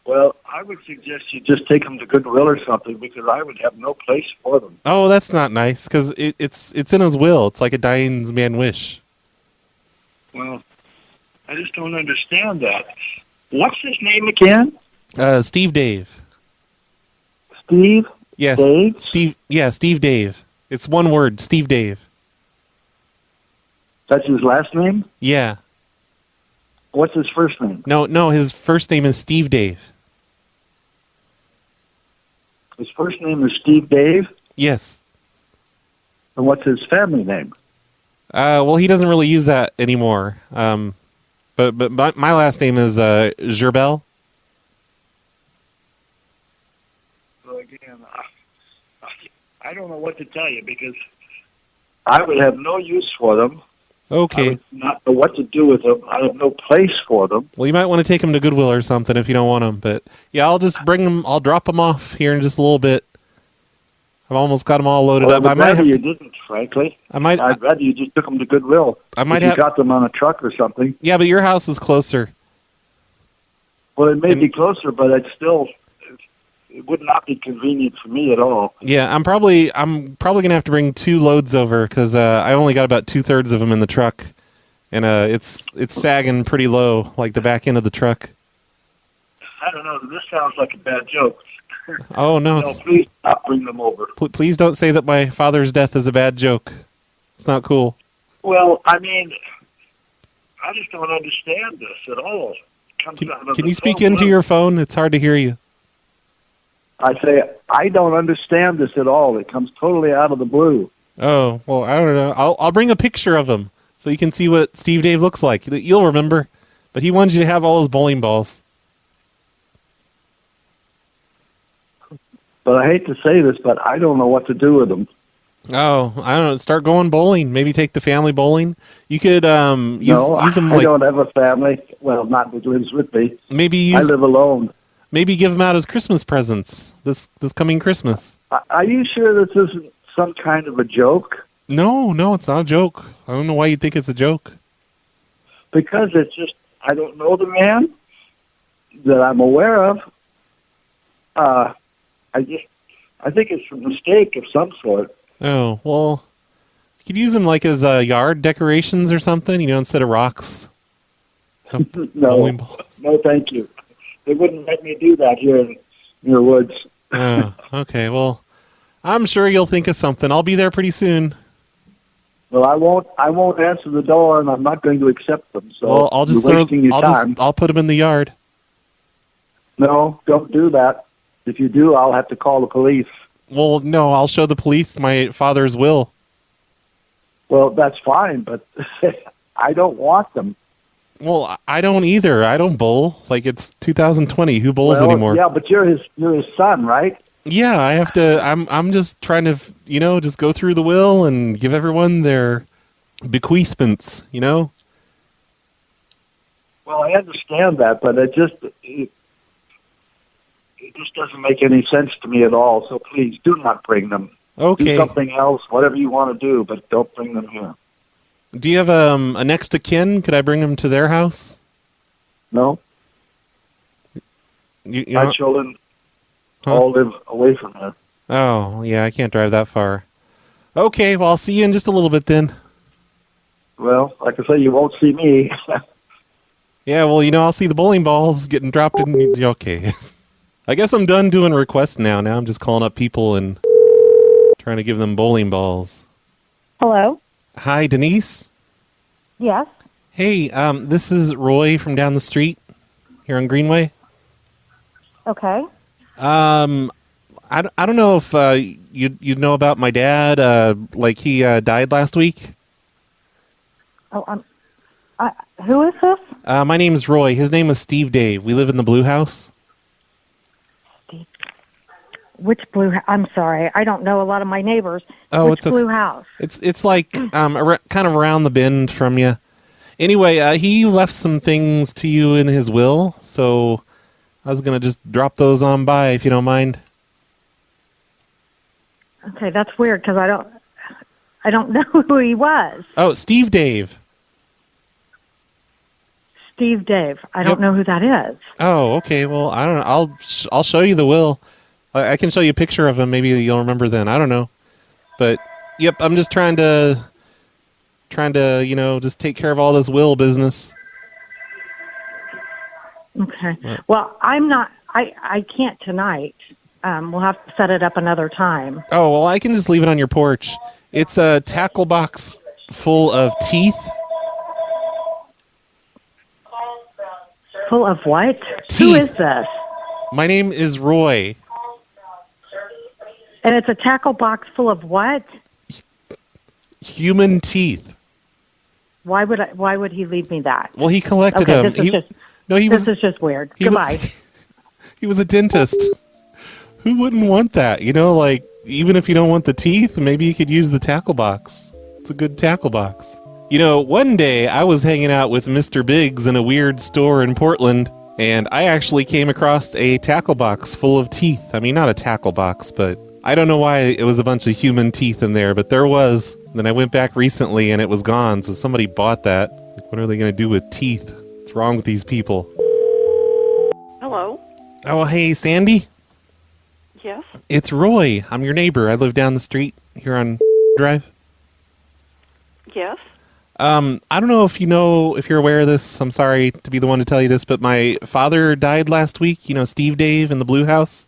Well, I would suggest you just take them to Goodwill or something because I would have no place for them. Oh, that's not nice because it's in his will. It's like a dying man's wish. Well, I just don't understand that. What's his name again? Steve Dave. Steve? Yes. Dave? Steve. Yeah, Steve Dave. It's one word, Steve Dave. That's his last name? Yeah. What's his first name? No, his first name is Steve Dave. His first name is Steve Dave? Yes. And what's his family name? Well, he doesn't really use that anymore. But my last name is Gerbel. So again, I don't know what to tell you because I would have no use for them. Okay. I would not know what to do with them. I have no place for them. Well, you might want to take them to Goodwill or something if you don't want them. But yeah, I'll just bring them. I'll drop them off here in just a little bit. I've almost got them all loaded up. I might rather you didn't, frankly. I'd rather you just took them to Goodwill. I might if have you got them on a truck or something. Yeah, but your house is closer. Well, it may be closer, but it would not be convenient for me at all. Yeah, I'm probably gonna have to bring 2 loads over because I only got about 2/3 of them in the truck, and it's sagging pretty low, like the back end of the truck. I don't know. This sounds like a bad joke. Oh no! No, please stop bringing them over. Please don't say that my father's death is a bad joke. It's not cool. Well, I mean, I just don't understand this at all. Can you speak into your phone? It's hard to hear you. I say, I don't understand this at all. It comes totally out of the blue. Oh, well, I don't know. I'll bring a picture of him so you can see what Steve Dave looks like. You'll remember. But he wanted you to have all his bowling balls. But I hate to say this, but I don't know what to do with them. Oh, I don't know. Start going bowling. Maybe take the family bowling. You could use them. I don't have a family. Well, not that lives with me. Maybe I live alone. Maybe give them out as Christmas presents this coming Christmas. Are you sure this isn't some kind of a joke? No, it's not a joke. I don't know why you think it's a joke. Because it's just, I don't know the man that I'm aware of. I I think it's a mistake of some sort. Oh, well, you could use them like as yard decorations or something, instead of rocks. No, thank you. They wouldn't let me do that here in your woods. Oh, okay. Well, I'm sure you'll think of something. I'll be there pretty soon. Well, I won't answer the door, and I'm not going to accept them. So Well, I'll just you're wasting your time. I'll put them in the yard. No, don't do that. If you do, I'll have to call the police. Well, no, I'll show the police my father's will. Well, that's fine, but I don't want them. Well, I don't either. I don't bowl. Like, it's 2020. Who bowls anymore? Yeah, but you're his son, right? Yeah, I have to. I'm just trying to, just go through the will and give everyone their bequeathments. Well, I understand that, but it just doesn't make any sense to me at all. So please do not bring them. Okay. Do something else, whatever you want to do, but don't bring them here. Do you have a next of kin? Could I bring them to their house? No. My children all live away from here. Oh, yeah, I can't drive that far. Okay, well, I'll see you in just a little bit then. Well, like I say, you won't see me. Yeah, well, I'll see the bowling balls getting dropped in. Okay. I guess I'm done doing requests now. Now I'm just calling up people and trying to give them bowling balls. Hello? Hi, Denise? Yes? Hey, this is Roy from down the street here on Greenway. Okay. I don't know if you know about my dad. Like he died last week. Oh, who is this? My name is Roy. His name is Steve Dave. We live in the Blue House. Which blue? I'm sorry, I don't know a lot of my neighbors. Oh, Which it's blue house? It's like kind of around the bend from you. Anyway, he left some things to you in his will, so I was gonna just drop those on by if you don't mind. Okay, that's weird because I don't know who he was. Oh, Steve Dave. Steve Dave. I don't know who that is. Oh, okay. Well, I don't know. I'll show you the will. I can show you a picture of him. Maybe you'll remember then. I don't know. But yep, I'm just trying to just take care of all this will business. Okay. Well, I'm not. I can't tonight. We'll have to set it up another time. Oh, well, I can just leave it on your porch. It's a tackle box full of teeth. Full of what? Teeth. Who is this? My name is Roy. And it's a tackle box full of what? Human teeth. Why would he leave me that? Well, he collected them. This is just weird. Goodbye. He was a dentist. Who wouldn't want that? Like, even if you don't want the teeth, maybe you could use the tackle box. It's a good tackle box. One day I was hanging out with Mr. Biggs in a weird store in Portland, and I actually came across a tackle box full of teeth. I mean, not a tackle box, but I don't know why it was a bunch of human teeth in there, but there was. Then I went back recently and it was gone, so somebody bought that. Like, what are they going to do with teeth? What's wrong with these people? Hello? Oh, hey, Sandy? Yes? It's Roy. I'm your neighbor. I live down the street here on Drive. Yes? I don't know if you're aware of this. I'm sorry to be the one to tell you this, but my father died last week. Steve Dave in the Blue House.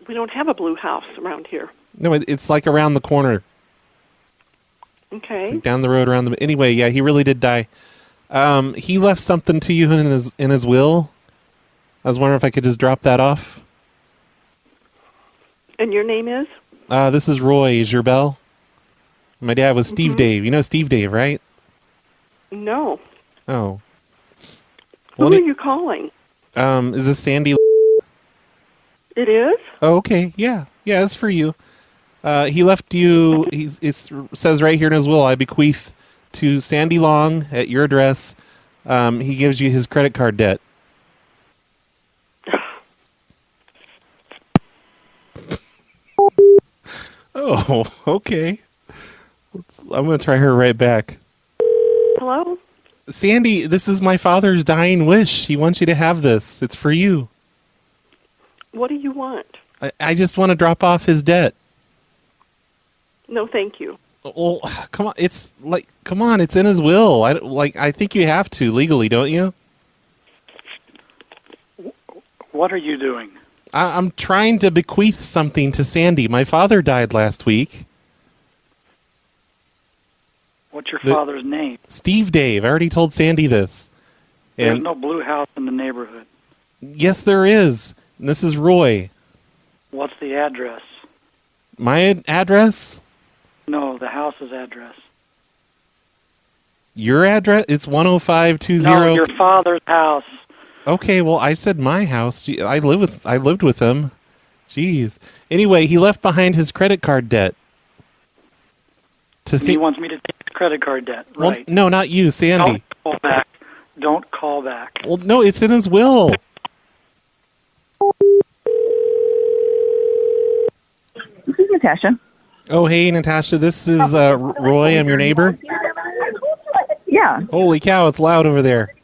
We don't have a blue house around here. No, it's like around the corner. Okay. Like down the road around anyway, yeah, he really did die. He left something to you in his will. I was wondering if I could just drop that off. And your name is? This is Roy. Is your bell? My dad was Steve Dave. You know Steve Dave, right? No. Oh. Who are you calling? Is this Sandy? It is? Oh, okay. Yeah. Yeah, it's for you. He left you, it says right here in his will, I bequeath to Sandy Long at your address. He gives you his credit card debt. Oh, okay. I'm going to try her right back. Hello? Sandy, this is my father's dying wish. He wants you to have this. It's for you. What do you want? I just want to drop off his debt. No, thank you. Well, come on. Come on. It's in his will. I think you have to legally, don't you? What are you doing? I'm trying to bequeath something to Sandy. My father died last week. What's your father's name? Steve Dave. I already told Sandy this. There's no blue house in the neighborhood. Yes, there is. And this is Roy. What's the address? My address? No, the house's address. Your address? It's 10520. No, your father's house. Okay, well, I said my house. I lived with him. Jeez. Anyway, he left behind his credit card debt. He wants me to take his credit card debt, well, right? No, not you, Sandy. Don't call back. Don't call back. Well, no, it's in his will. This is Natasha. Oh, hey, Natasha. This is Roy. I'm your neighbor. Yeah. Holy cow, it's loud over there.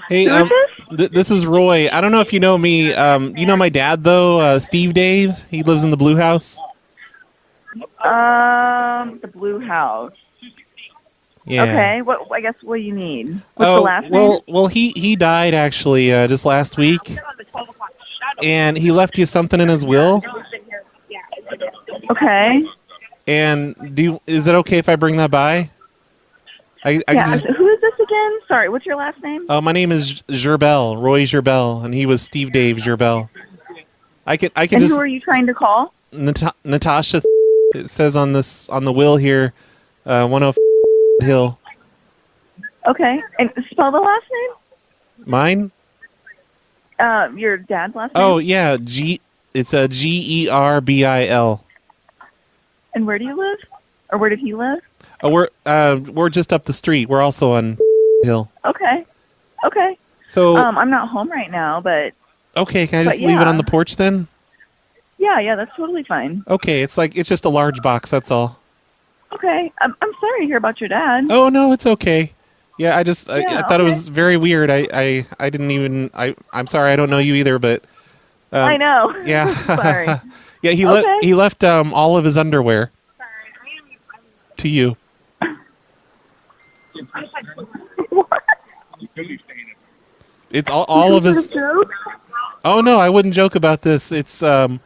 Hey, this is Roy. I don't know if you know me. You know my dad, though, Steve Dave? He lives in the blue house. The blue house. Yeah. Okay. I guess what do you need? What's the last name? Well, he died actually just last week, and he left you something in his will. Okay. And is it okay if I bring that by? Who is this again? Sorry, what's your last name? My name is Gerbel, Roy Gerbel, and he was Steve Dave Gerbel. I can And just. who are you trying to call? Natasha. It says on the will here, 105 Hill. Okay, and spell the last name. Mine? Your dad's last name. Oh yeah, It's a Gerbil. And where do you live? Or where did he live? Oh, we're just up the street. We're also on Hill. Okay. Okay. So I'm not home right now, but okay, can I just leave it on the porch then? yeah, that's totally fine. Okay, it's just a large box. That's all. Okay. I'm sorry to hear about your dad. Oh no, it's okay. Yeah, I thought it okay. was very weird. I didn't even I'm sorry. I don't know you either, but I know. Yeah. Sorry. Yeah, he left all of his underwear to you. What? It's all of his. Oh no, I wouldn't joke about this. It's some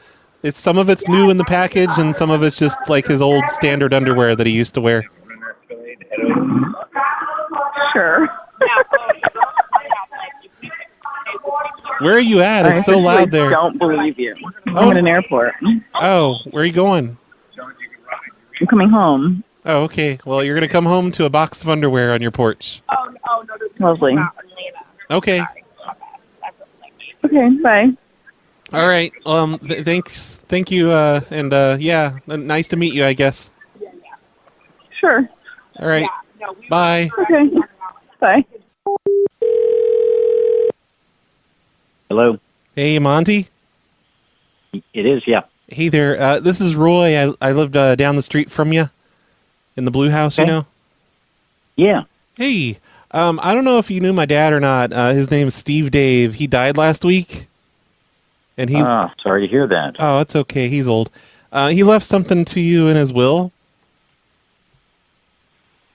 of it's new in the package, and some of it's just like his old standard underwear that he used to wear. Sure. Where are you at? It's so loud there. I don't believe you. I'm at an airport. Oh, where are you going? I'm coming home. Oh, okay. Well, you're gonna come home to a box of underwear on your porch. Lovely. Okay. Okay, bye. All right. Thanks. Thank you. And yeah, nice to meet you, I guess. Sure. All right. Bye. Okay. Bye. Hello. Hey, Monty. It is, yeah. Hey there. This is Roy. I lived down the street from you in the blue house, Okay. you know? Yeah. Hey, I don't know if you knew my dad or not. His name's Steve Dave. He died last week. And he. Sorry to hear that. Oh, it's okay. He's old. He left something to you in his will.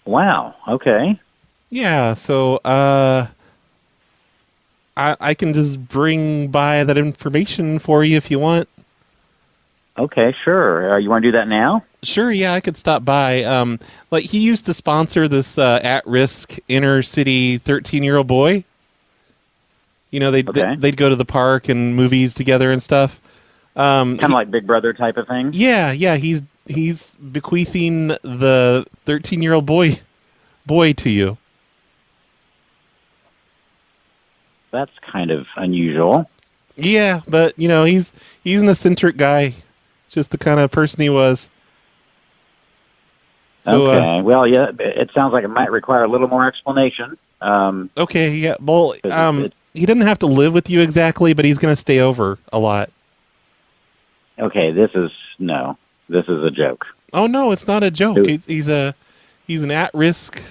Wow. Okay. Yeah, so I can just bring by that information for you if you want. Okay, sure. You want to do that now? Sure, yeah, I could stop by. Like he used to sponsor this at-risk inner-city 13-year-old boy. You know, they'd go to the park and movies together and stuff. Kind of like Big Brother type of thing? Yeah, he's bequeathing the 13-year-old boy to you. That's kind of unusual. Yeah, but you know, he's an eccentric guy. Just the kind of person he was. So, okay. Well, yeah, it sounds like it might require a little more explanation. Okay, yeah. Well, he didn't have to live with you exactly, but he's going to stay over a lot. Okay, this is a joke. Oh no, it's not a joke. He's a He's an at-risk,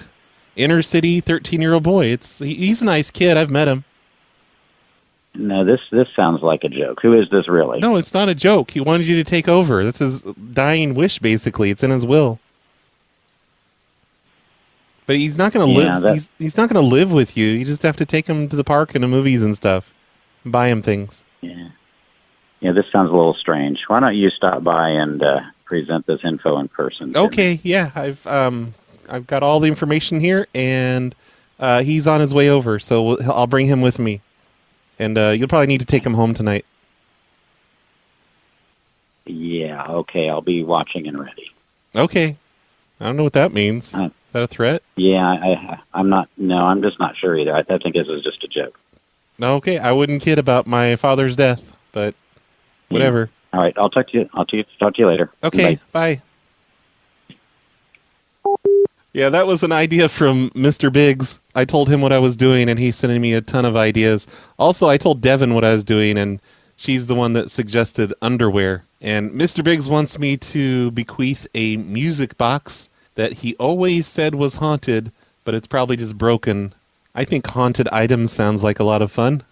inner-city 13-year-old boy. He's a nice kid. I've met him. No, this sounds like a joke. Who is this really? No, it's not a joke. He wanted you to take over. That's his dying wish, basically. It's in his will. But he's not going to live. He's not going to live with you. You just have to take him to the park and the movies and stuff. Buy him things. Yeah. Yeah, this sounds a little strange. Why don't you stop by and present this info in person? Okay, yeah. I've got all the information here, and he's on his way over, so I'll bring him with me. And you'll probably need to take him home tonight. Yeah, okay. I'll be watching and ready. Okay. I don't know what that means. Is that a threat? Yeah, I'm not. No, I'm just not sure either. I think this is just a joke. Okay, I wouldn't kid about my father's death, but whatever. All right, I'll talk to you. Talk to you later. Okay, bye. Yeah, that was an idea from Mr. Biggs. I told him what I was doing, and he's sending me a ton of ideas. Also, I told Devin what I was doing, and she's the one that suggested underwear. And Mr. Biggs wants me to bequeath a music box that he always said was haunted, but it's probably just broken. I think haunted items sounds like a lot of fun.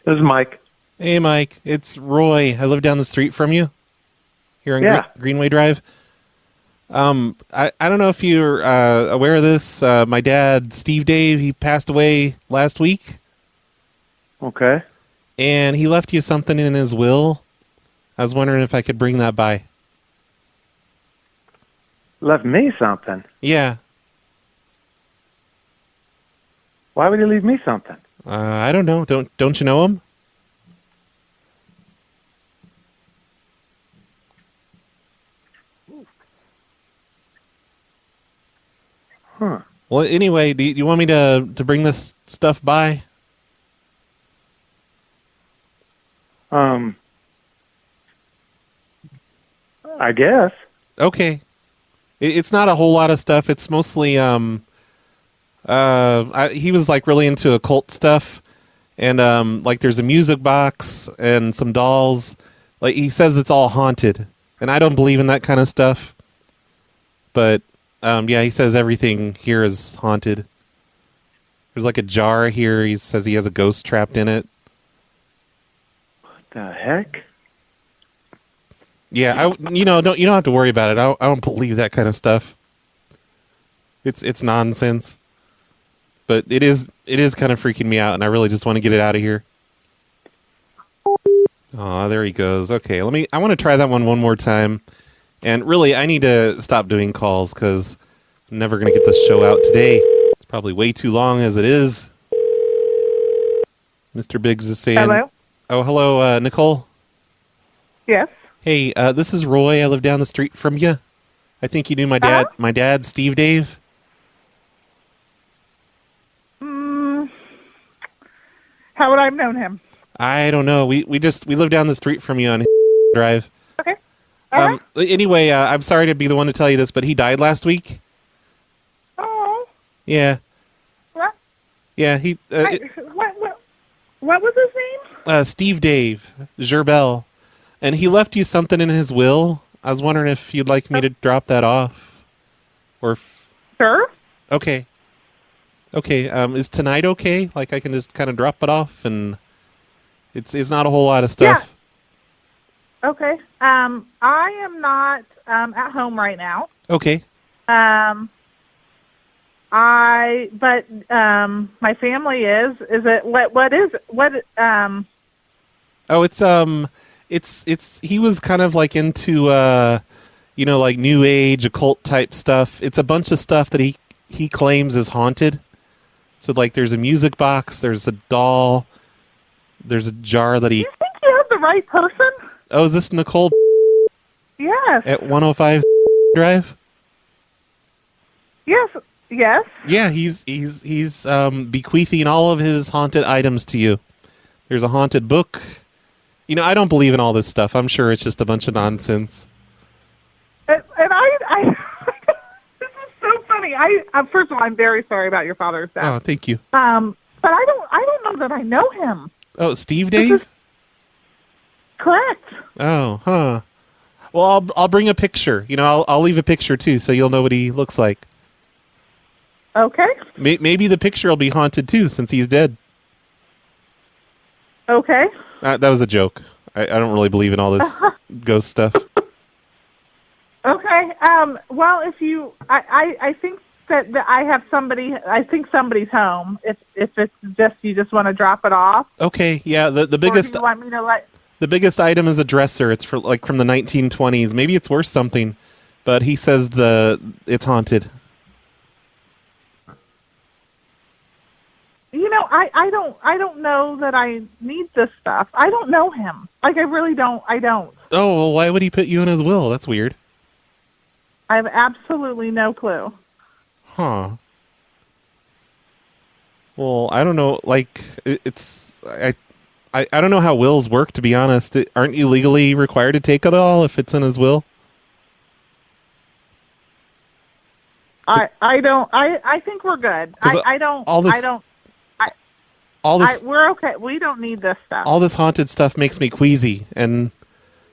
This is Mike. Hey, Mike. It's Roy. I live down the street from you here on Greenway Drive. I don't know if you're aware of this. My dad, Steve Dave, he passed away last week. Okay. And he left you something in his will. I was wondering if I could bring that by. Left me something? Yeah. Why would he leave me something? I don't know. Don't you know him? Huh. Well, anyway, do you want me to bring this stuff by? I guess. Okay. It's not a whole lot of stuff. It's mostly he was like really into occult stuff, and like there's a music box and some dolls. Like he says it's all haunted, and I don't believe in that kind of stuff. But yeah, he says everything here is haunted. There's like a jar here. He says he has a ghost trapped in it. What the heck? Yeah, you don't have to worry about it. I don't believe that kind of stuff. It's nonsense. But it is kind of freaking me out, and I really just want to get it out of here. Oh, there he goes. Okay, I want to try that one more time. And really, I need to stop doing calls because I'm never going to get this show out today. It's probably way too long as it is. Mr. Biggs is saying... Hello? Oh, hello, Nicole? Yes? Hey, this is Roy. I live down the street from you. I think you knew my dad, Steve Dave. How would I have known him? I don't know. We live down the street from you on Drive. Okay. Anyway, I'm sorry to be the one to tell you this, but he died last week. Oh. Yeah. What? Yeah, he... what was his name? Steve Dave, Gerbel. And he left you something in his will. I was wondering if you'd like me to drop that off. Or... Sure. Okay. Okay, is tonight okay? Like I can just kind of drop it off and it's not a whole lot of stuff. Yeah. Okay. I am not at home right now. Okay. My family is. Is it what is what Oh, it's he was kind of like into like new age occult type stuff. It's a bunch of stuff that he claims is haunted. So like there's a music box, there's a doll, there's a jar that he... Do you think you have the right person? Oh, is this Nicole? Yes. At 105 Drive? Yes. Yes. Yeah, he's bequeathing all of his haunted items to you. There's a haunted book. I don't believe in all this stuff. I'm sure it's just a bunch of nonsense. And I this is so funny. First of all, I'm very sorry about your father's death. Oh, thank you. But I don't know that I know him. Oh, Steve Dave? Correct. Oh, huh. Well, I'll bring a picture. You know, I'll leave a picture too, so you'll know what he looks like. Okay. Maybe the picture will be haunted too, since he's dead. Okay. That was a joke. I don't really believe in all this ghost stuff. Okay. Well, if you, I think that I have somebody. I think somebody's home. If it's just you just want to drop it off. Okay. Yeah. The biggest. Or do you want me to let? The biggest item is a dresser. It's from the 1920s. Maybe it's worth something, but he says it's haunted. You know, I don't know that I need this stuff. I don't know him. Like, I really don't. I don't. Oh, well, why would he put you in his will? That's weird. I have absolutely no clue. Huh. Well, I don't know. Like, I don't know how wills work, to be honest. Aren't you legally required to take it all if it's in his will? I don't. I think we're good. I don't. All this- I don't. All this, we're okay. We don't need this stuff. all this haunted stuff makes me queasy, and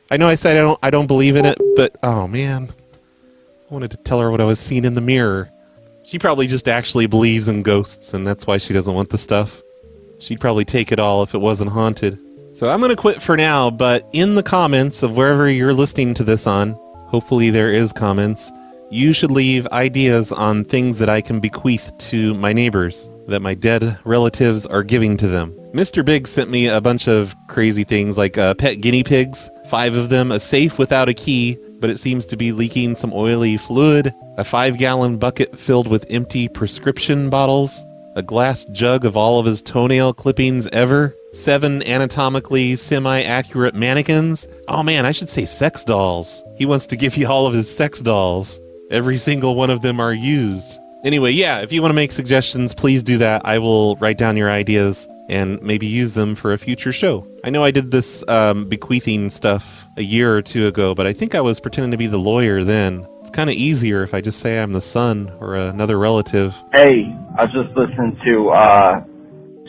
I know I said I don't believe in it, but oh man, I wanted to tell her what I was seeing in the mirror. She probably just actually believes in ghosts, and that's why she doesn't want the stuff. She'd probably take it all if it wasn't haunted. So I'm going to quit for now, but in the comments of wherever you're listening to this on, hopefully there is comments, you should leave ideas on things that I can bequeath to my neighbors, that my dead relatives are giving to them. Mr. Big sent me a bunch of crazy things like pet guinea pigs, 5 of them, a safe without a key, but it seems to be leaking some oily fluid, a 5-gallon bucket filled with empty prescription bottles, a glass jug of all of his toenail clippings ever, 7 anatomically semi-accurate mannequins. Oh man, I should say sex dolls. He wants to give you all of his sex dolls. Every single one of them are used. Anyway, yeah, if you want to make suggestions, please do that. I will write down your ideas and maybe use them for a future show. I know I did this bequeathing stuff a year or 2 ago, but I think I was pretending to be the lawyer then. It's kind of easier if I just say I'm the son or another relative. Hey, I was just listening to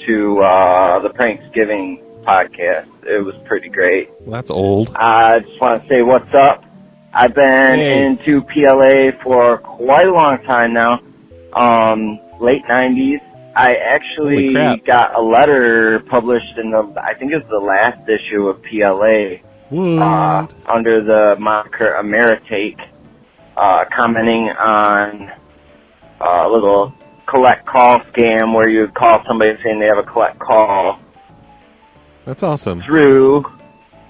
the Pranksgiving podcast. It was pretty great. Well, that's old. I just want to say what's up. I've been into PLA for quite a long time now. Late 90s. I actually got a letter published in I think it's the last issue of PLA, under the moniker Ameritake, commenting on a little collect call scam where you would call somebody saying they have a collect call. That's awesome. Through,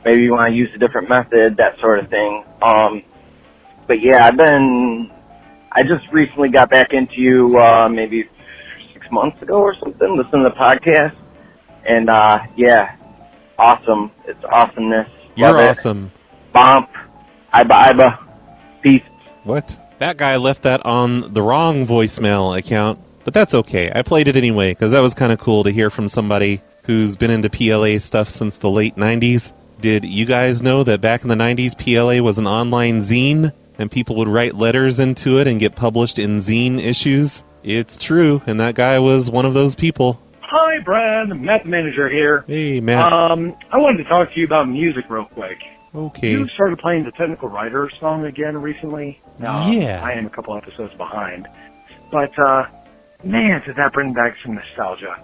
maybe you want to use a different method, that sort of thing. But yeah, I just recently got back into you, maybe 6 months ago or something, listening to the podcast. And, yeah, awesome. It's awesomeness. You're Love awesome. It. Bomp. Iba. Peace. What? That guy left that on the wrong voicemail account, but that's okay. I played it anyway, because that was kind of cool to hear from somebody who's been into PLA stuff since the late 90s. Did you guys know that back in the 90s, PLA was an online zine, and people would write letters into it and get published in zine issues? It's true, and that guy was one of those people. Hi, Brad. Matt the manager here. Hey, Matt. I wanted to talk to you about music real quick. Okay. You started playing the Technical Writer song again recently. Yeah. I am a couple episodes behind. But, man, did that bring back some nostalgia.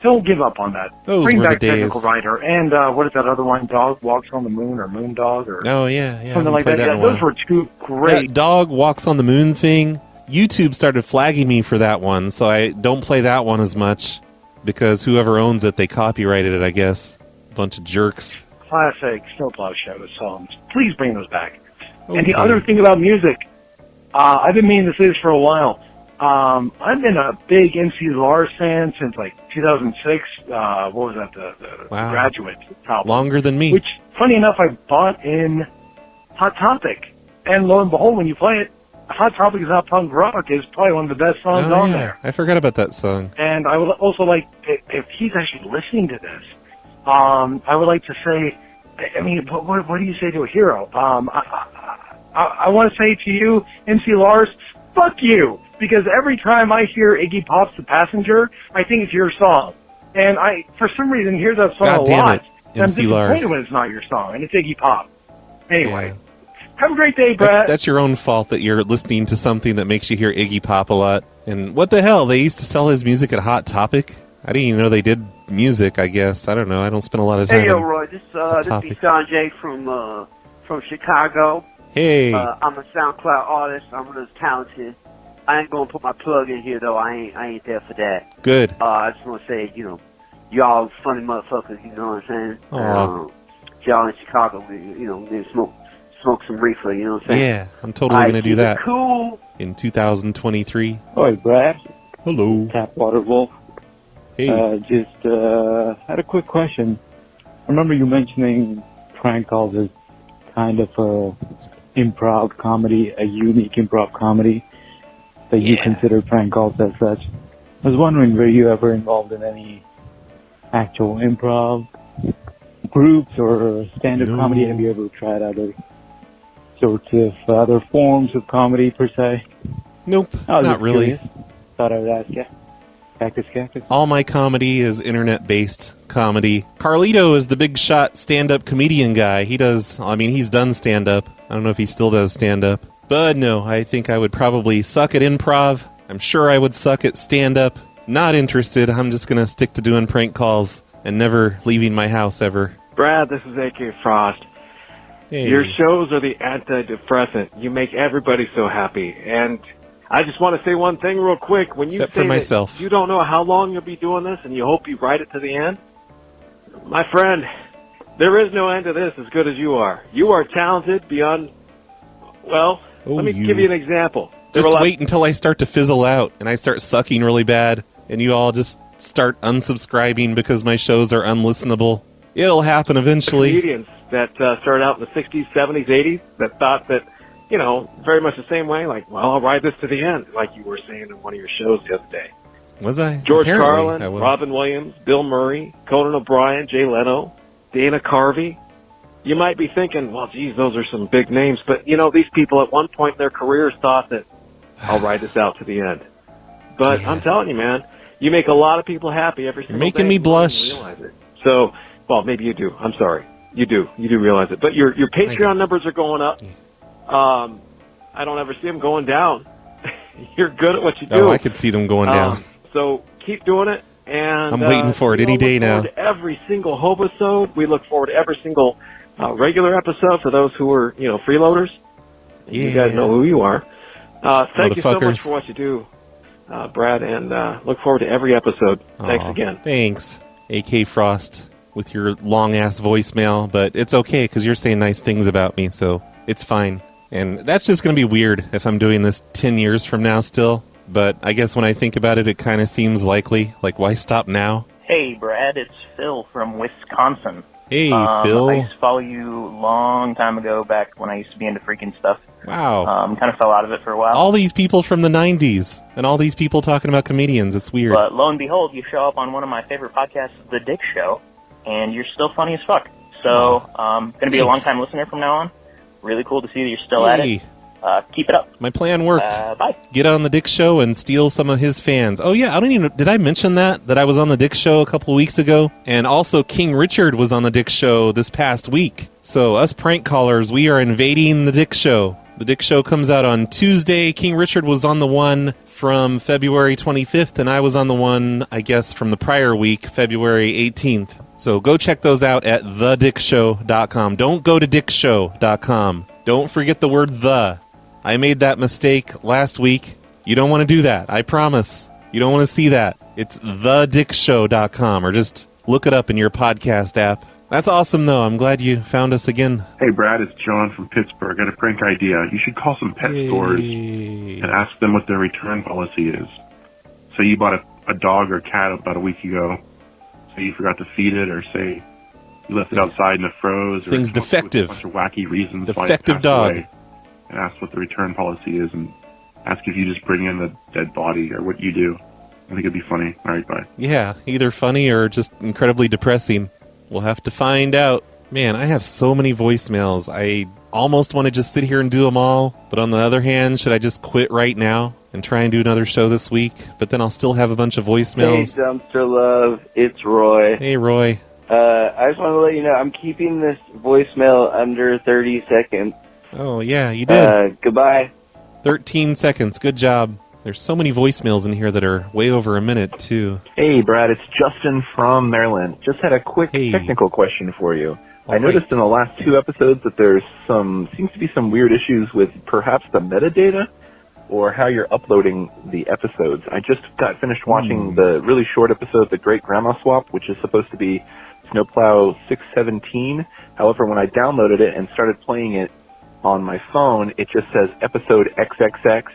Don't give up on that. Those bring were back the days. Technical Writer. And what is that other one? Dog Walks on the Moon or Moon Dog? Or Oh, yeah. something like that. Yeah, those were two great. That Dog Walks on the Moon thing, YouTube started flagging me for that one, so I don't play that one as much, because whoever owns it, they copyrighted it, I guess. Bunch of jerks. Classic Snowplow Show songs. Please bring those back. Okay. And the other thing about music, I've been meaning to say this for a while. I've been a big MC Lars fan since like 2006. What was that? The Graduate album. Longer than me. Which, funny enough, I bought in Hot Topic. And lo and behold, when you play it, Hot Topic is Not Punk Rock is probably one of the best songs on there. I forgot about that song. And I would also like, if he's actually listening to this, I would like to say, I mean, what do you say to a hero? I want to say to you, MC Lars, fuck you! Because every time I hear Iggy Pop's The Passenger, I think it's your song. And I, for some reason, hear that song God a damn lot. it, And I'm MC Lars. disappointed when it's not your song, and it's Iggy Pop. Anyway, Have a great day, Brad. That's your own fault that you're listening to something that makes you hear Iggy Pop a lot. And what the hell? They used to sell his music at Hot Topic? I didn't even know they did music, I guess. I don't know. I don't spend a lot of time Hey, yo, on Roy. This is Topic. Sanjay from Chicago. Hey. I'm a SoundCloud artist. I'm really talented. I ain't gonna put my plug in here though. I ain't there for that. Good. I just want to say, y'all funny motherfuckers. You know what I'm saying? Aw. Y'all in Chicago, maybe smoke some reefer. You know what I'm saying? Yeah, I'm totally going to do that. Cool. In 2023. Hi, Brad. Hello. Tapwater Wolf. Hey. Just had a quick question. I remember you mentioning prank calls as kind of a improv comedy, a unique improv comedy that you consider prank calls as such. I was wondering, were you ever involved in any actual improv groups or stand-up comedy? Have you ever tried other sorts of other forms of comedy per se? Nope, I was not just really. curious. Thought I would ask you. Cactus. All my comedy is internet-based comedy. Carlito is the big shot stand-up comedian guy. He's done stand-up. I don't know if he still does stand-up. But no, I think I would probably suck at improv. I'm sure I would suck at stand-up. Not interested. I'm just going to stick to doing prank calls and never leaving my house ever. Brad, this is AK Frost. Hey. Your shows are the antidepressant. You make everybody so happy. And I just want to say one thing real quick. When you Except say for myself. that you don't know how long you'll be doing this and you hope you ride it to the end, my friend, there is no end to this as good as you are. You are talented beyond, let me give you an example. Just wait until I start to fizzle out and I start sucking really bad and you all just start unsubscribing because my shows are unlistenable. It'll happen eventually. Comedians that started out in the 60s, 70s, 80s that thought that, very much the same way, I'll ride this to the end, like you were saying in one of your shows the other day. Was I? George Apparently, Carlin, I was. Robin Williams, Bill Murray, Conan O'Brien, Jay Leno, Dana Carvey. You might be thinking, well, geez, those are some big names. But, these people at one point in their careers thought that I'll ride this out to the end. But I'm telling you, man, you make a lot of people happy every single day. You're making me blush. You don't even realize it. So, maybe you do. I'm sorry. You do realize it. But your Patreon numbers are going up. I don't ever see them going down. You're good at what you do. Oh, I could see them going down. So keep doing it. And I'm waiting for it any day now. We look forward to every single hobosode. We look forward to every single regular episode for those who are, freeloaders. You guys know who you are. Thank you so much for what you do, Brad, and look forward to every episode. Thanks again. Thanks, AK Frost, with your long-ass voicemail. But it's okay because you're saying nice things about me, so it's fine. And that's just going to be weird if I'm doing this 10 years from now still. But I guess when I think about it, it kind of seems likely. Like, why stop now? Hey, Brad, it's Phil from Wisconsin. Hey, Phil. I used to follow you a long time ago, back when I used to be into freaking stuff. Wow. Kind of fell out of it for a while. All these people from the 90s, and all these people talking about comedians. It's weird. But lo and behold, you show up on one of my favorite podcasts, The Dick Show, and you're still funny as fuck. So, going to be a long-time listener from now on. Really cool to see that you're still at it. Keep it up. My plan worked. Bye. Get on the Dick Show and steal some of his fans. Oh, yeah, I don't even... Did I mention that I was on the Dick Show a couple weeks ago? And also, King Richard was on the Dick Show this past week. So, us prank callers, we are invading the Dick Show. The Dick Show comes out on Tuesday. King Richard was on the one from February 25th, and I was on the one, I guess, from the prior week, February 18th. So go check those out at thedickshow.com. Don't go to dickshow.com. Don't forget the word the. I made that mistake last week. You don't want to do that. I promise. You don't want to see that. It's thedickshow.com, or just look it up in your podcast app. That's awesome, though. I'm glad you found us again. Hey, Brad, it's John from Pittsburgh. I got a prank idea. You should call some pet stores and ask them what their return policy is. Say you bought a dog or cat about a week ago. Say you forgot to feed it, or say you left it outside and it froze. Or Thing's defective. A bunch of wacky reasons Defective why it passed dog. away. And ask what the return policy is, and ask if you just bring in the dead body or what you do. I think it'd be funny. All right, bye. Yeah, either funny or just incredibly depressing. We'll have to find out. Man, I have so many voicemails. I almost want to just sit here and do them all. But on the other hand, should I just quit right now and try and do another show this week? But then I'll still have a bunch of voicemails. Hey, Dumpster Love. It's Roy. Hey, Roy. I just want to let you know I'm keeping this voicemail under 30 seconds Oh, yeah, you did. Goodbye. 13 seconds. Good job. There's so many voicemails in here that are way over a minute, too. Hey, Brad, it's Justin from Maryland. Just had a quick technical question for you. I noticed in the last 2 episodes that there's seems to be some weird issues with perhaps the metadata or how you're uploading the episodes. I just got finished watching the really short episode, The Great Grandma Swap, which is supposed to be Snowplow 617. However, when I downloaded it and started playing it on my phone, it just says episode XXX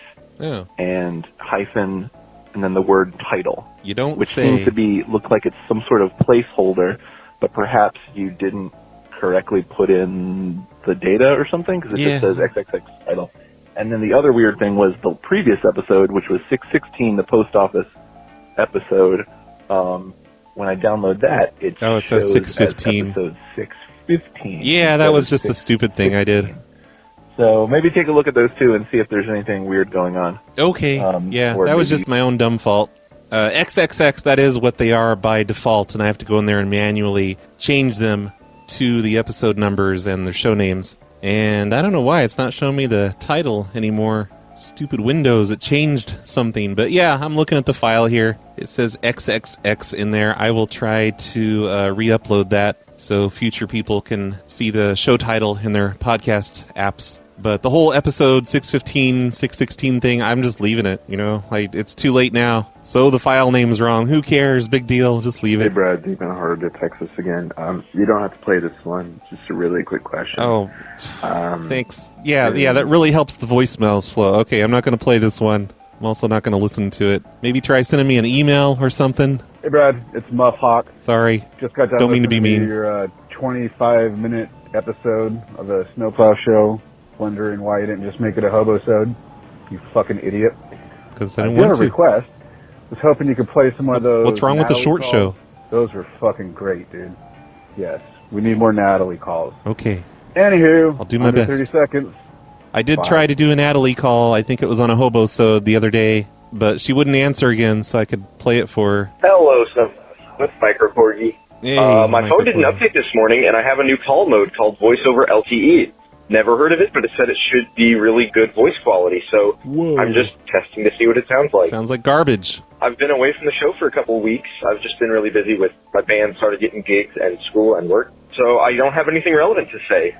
and hyphen and then the word title. You don't which say. seems to look like it's some sort of placeholder, but perhaps you didn't correctly put in the data or something because it just says XXX title. And then the other weird thing was the previous episode, which was 616, the post office episode. When I download that, it says 615. Episode 615. Yeah, that was just a stupid thing I did. So maybe take a look at those two and see if there's anything weird going on. Okay. That was just my own dumb fault. XXX, that is what they are by default, and I have to go in there and manually change them to the episode numbers and their show names. And I don't know why it's not showing me the title anymore. Stupid Windows, it changed something. But yeah, I'm looking at the file here. It says XXX in there. I will try to re-upload that so future people can see the show title in their podcast apps. But the whole episode 615, 616 thing, I'm just leaving it, it's too late now. So the file name's wrong. Who cares? Big deal. Just leave it. Hey, Brad, Deep in Heart of Texas again. You don't have to play this one. Just a really quick question. Oh, thanks. Yeah, that really helps the voicemails flow. Okay, I'm not going to play this one. I'm also not going to listen to it. Maybe try sending me an email or something. Hey, Brad, it's Muff Hawk. Sorry. Just got done Don't mean to be listening mean. Your 25-minute episode of the Snowplow Show. Wondering why you didn't just make it a hobo-sode. You fucking idiot. Because I didn't did want a to. request. Was hoping you could play some of those. What's wrong with the Natalie short calls. show? Those were fucking great, dude. Yes. We need more Natalie calls. Okay. Anywho, I'll do my under best. 30 seconds. I did Bye. try to do a Natalie call. I think it was on a hobo-sode the other day, but she wouldn't answer again, so I could play it for her. Hello, with Micro Corgi. Hey, my phone didn't update this morning, and I have a new call mode called Voice over LTE. Never heard of it, but it said it should be really good voice quality, so I'm just testing to see what it sounds like. Sounds like garbage. I've been away from the show for a couple of weeks. I've just been really busy with my band, started getting gigs and school and work, so I don't have anything relevant to say.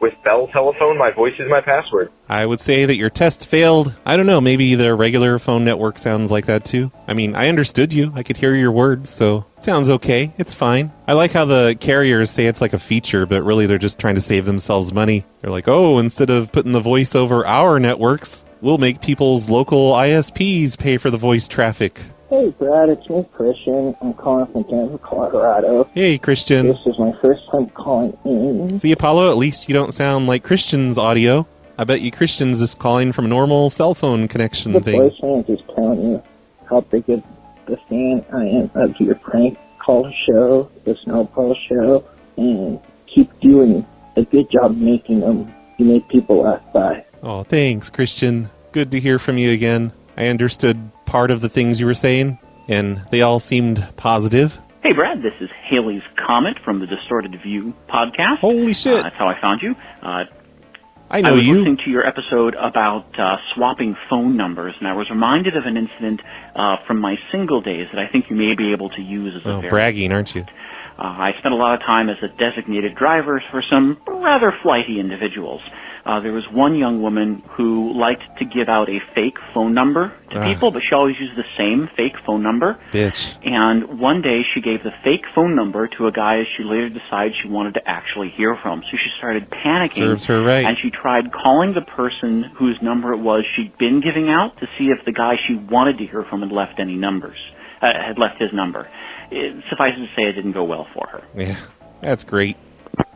With Bell Telephone, my voice is my password. I would say that your test failed. I don't know, maybe the regular phone network sounds like that too. I mean, I understood you. I could hear your words, so it sounds okay. It's fine. I like how the carriers say it's like a feature, but really they're just trying to save themselves money. They're like, oh, instead of putting the voice over our networks, we'll make people's local ISPs pay for the voice traffic. Hey, Brad, it's me, Christian. I'm calling from Denver, Colorado. Hey, Christian. This is my first time calling in. See, Apollo, at least you don't sound like Christian's audio. I bet you Christian's just calling from a normal cell phone connection The thing. voicemail is telling you how big of the fan I am of your prank call show, the Snowball show, and keep doing a good job making them. You make people laugh by. Oh, thanks, Christian. Good to hear from you again. I understood part of the things you were saying, and they all seemed positive. Hey, Brad, this is Haley's Comet from the Distorted View podcast. Holy shit. That's how I found you. I know I was you. listening to your episode about swapping phone numbers, and I was reminded of an incident from my single days that I think you may be able to use as a very... bragging, aren't you? I spent a lot of time as a designated driver for some rather flighty individuals. There was one young woman who liked to give out a fake phone number to people, but she always used the same fake phone number. Bitch. And one day she gave the fake phone number to a guy she later decided she wanted to actually hear from. So she started panicking. Serves her right. And she tried calling the person whose number it was she'd been giving out to see if the guy she wanted to hear from had left any numbers, had left his number. Suffice it to say, it didn't go well for her. Yeah, that's great.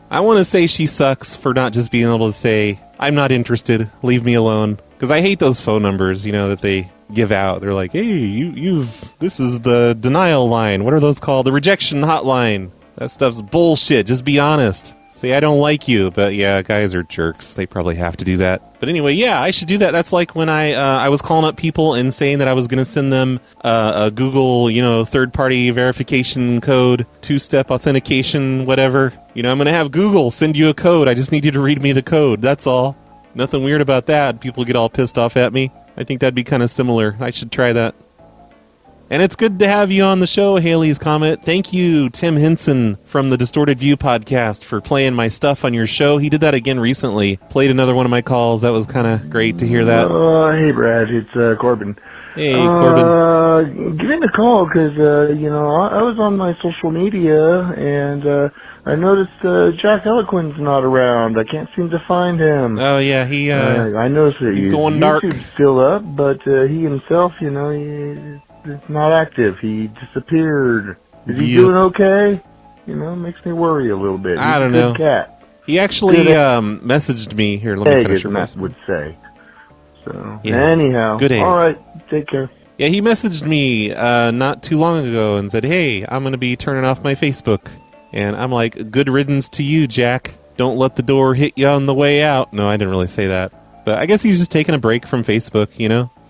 I want to say she sucks for not just being able to say, I'm not interested, leave me alone. Because I hate those phone numbers, that they give out. They're like, hey, this is the denial line. What are those called? The rejection hotline. That stuff's bullshit. Just be honest. Say I don't like you, but yeah, guys are jerks. They probably have to do that. But anyway, yeah, I should do that. That's like when I was calling up people and saying that I was going to send them a Google, third-party verification code, two-step authentication, whatever. I'm going to have Google send you a code. I just need you to read me the code. That's all. Nothing weird about that. People get all pissed off at me. I think that'd be kind of similar. I should try that. And it's good to have you on the show, Haley's Comet. Thank you, Tim Henson from the Distorted View podcast, for playing my stuff on your show. He did that again recently. Played another one of my calls. That was kind of great to hear that. Hey, Brad. It's Corbin. Hey, Corbin. Giving a call because, I was on my social media and I noticed Jack Eloquent's not around. I can't seem to find him. Oh, yeah. I noticed that he's going dark. YouTube's still up, but he himself, it's not active. He disappeared. Is he doing okay? Makes me worry a little bit. I don't know. Cat. He actually messaged me. Here, let me finish your message. Would say. So, yeah. Anyhow. Good egg. All right. Take care. Yeah, he messaged me not too long ago and said, hey, I'm going to be turning off my Facebook. And I'm like, good riddance to you, Jack. Don't let the door hit you on the way out. No, I didn't really say that. But I guess he's just taking a break from Facebook,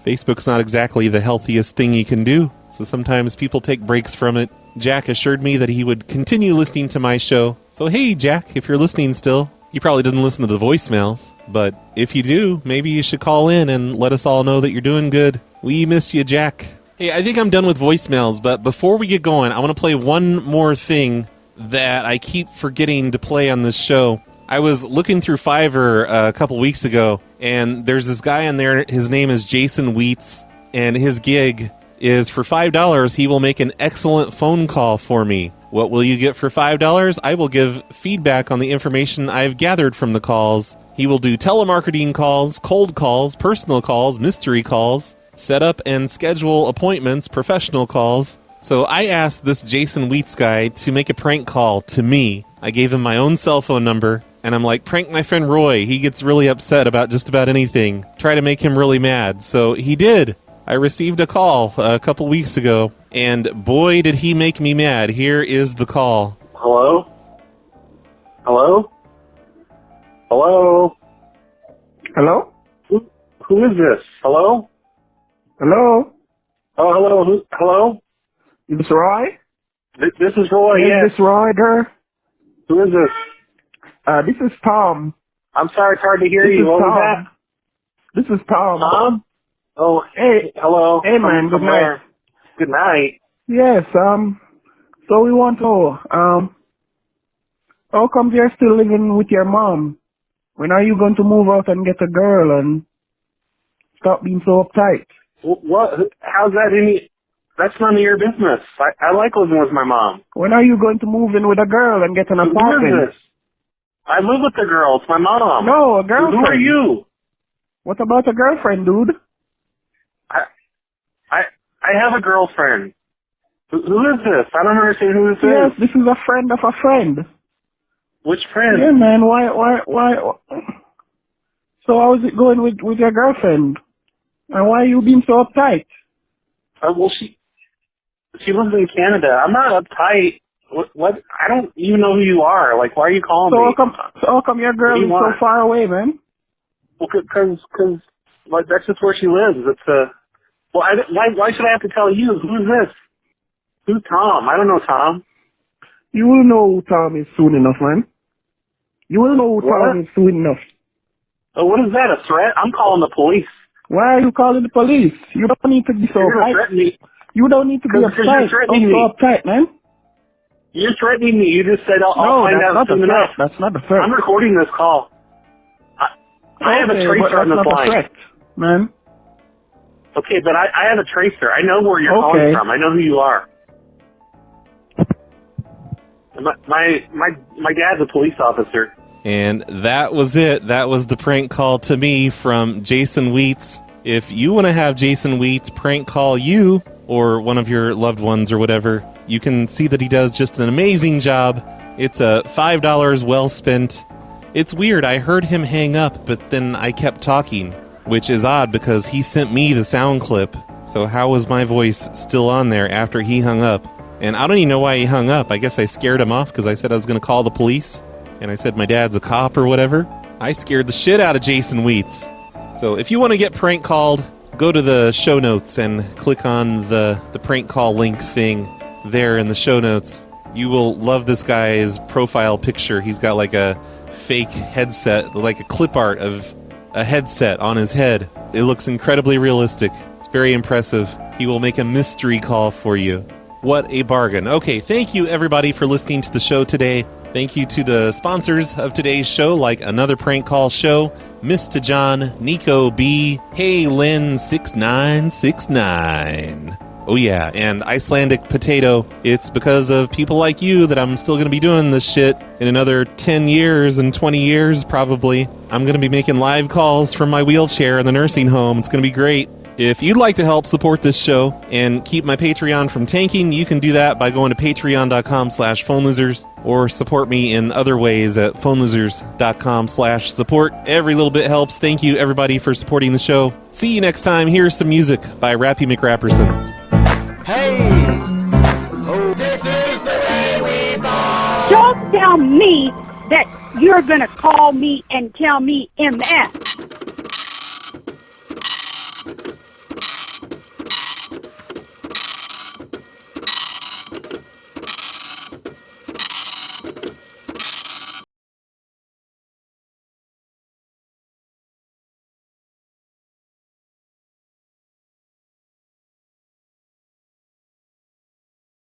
Facebook's not exactly the healthiest thing you can do, so sometimes people take breaks from it. Jack assured me that he would continue listening to my show. So hey, Jack, if you're listening still, he probably doesn't listen to the voicemails, but if you do, maybe you should call in and let us all know that you're doing good. We miss you, Jack. Hey, I think I'm done with voicemails, but before we get going, I want to play one more thing that I keep forgetting to play on this show. I was looking through Fiverr a couple weeks ago, and there's this guy on there. His name is Jason Wheats, and his gig is for $5. He will make an excellent phone call for me. What will you get for $5? I will give feedback on the information I've gathered from the calls. He will do telemarketing calls, cold calls, personal calls, mystery calls, set up and schedule appointments, professional calls. So I asked this Jason Wheats guy to make a prank call to me. I gave him my own cell phone number. And I'm like, prank my friend Roy. He gets really upset about just about anything. Try to make him really mad. So he did. I received a call a couple weeks ago, and boy, did he make me mad. Here is the call. Hello? Hello? Hello? Hello? Who is this? Hello? Hello? Oh, hello. Hello? Is this Roy? This is Roy, yes. Is this Roy there? Who is this? This is Tom. I'm sorry, it's hard to hear you. What was that? This is Tom. Tom? Oh, hey. Hello. Hey, man. Good night. Good night. Yes, so we want to, how come you're still living with your mom? When are you going to move out and get a girl and stop being so uptight? What? How's that any... That's none of your business. I like living with my mom. When are you going to move in with a girl and get an apartment? Who is this? I live with the girl. It's my mom. No, a girlfriend. Who are you? What about a girlfriend, dude? I have a girlfriend. Who is this? I don't understand who this is. Yes, this is a friend of a friend. Which friend? Yeah, man. Why? So how is it going with your girlfriend? And why are you being so uptight? Well, she lives in Canada. I'm not uptight. What? I don't even know who you are. Like, why are you calling me? So how come your girl is so far away, man? Well, because like that's just where she lives. It's why should I have to tell you? Who is this? Who's Tom? I don't know Tom. You will know who Tom is soon enough, man. You will know who Tom is soon enough. Oh, what is that? A threat? I'm calling the police. Why are you calling the police? You don't need to be so uptight. You don't need to be uptight. Don't so uptight, man. You're threatening me. You just said I'll find out soon enough. That's not a threat. I'm recording this call. I have a tracer on this line. Threat, man. Okay, but I have a tracer. I know where you're calling from. I know who you are. My dad's a police officer. And that was it. That was the prank call to me from Jason Wheats. If you want to have Jason Wheats prank call you or one of your loved ones or whatever, you can see that he does just an amazing job. It's a $5 well spent. It's weird. I heard him hang up, but then I kept talking, which is odd because he sent me the sound clip. So how was my voice still on there after he hung up? And I don't even know why he hung up. I guess I scared him off because I said I was going to call the police. and I said my dad's a cop or whatever, I scared the shit out of Jason Wheats. So if you want to get prank called, go to the show notes and click on the prank call link thing there in the show notes. You will love this guy's profile picture. He's got like a fake headset, like a clip art of a headset on his head. It looks incredibly realistic. It's very impressive. He will make a mystery call for you. What a bargain. Okay, thank you everybody for listening to the show today. Thank you to the sponsors of today's show, like Another Prank Call Show, Mr. John, Nico B, Hey Lynn 6969. Oh yeah, and Icelandic Potato. It's because of people like you that I'm still going to be doing this shit in another 10 years and 20 years probably. I'm going to be making live calls from my wheelchair in the nursing home. It's going to be great. If you'd like to help support this show and keep my Patreon from tanking, you can do that by going to patreon.com/phonelosers or support me in other ways at phonelosers.com/support. Every little bit helps. Thank you, everybody, for supporting the show. See you next time. Here's some music by Rappy McRapperson. Hey! Oh, this is the way we ball! Don't tell me that you're going to call me and tell me MS.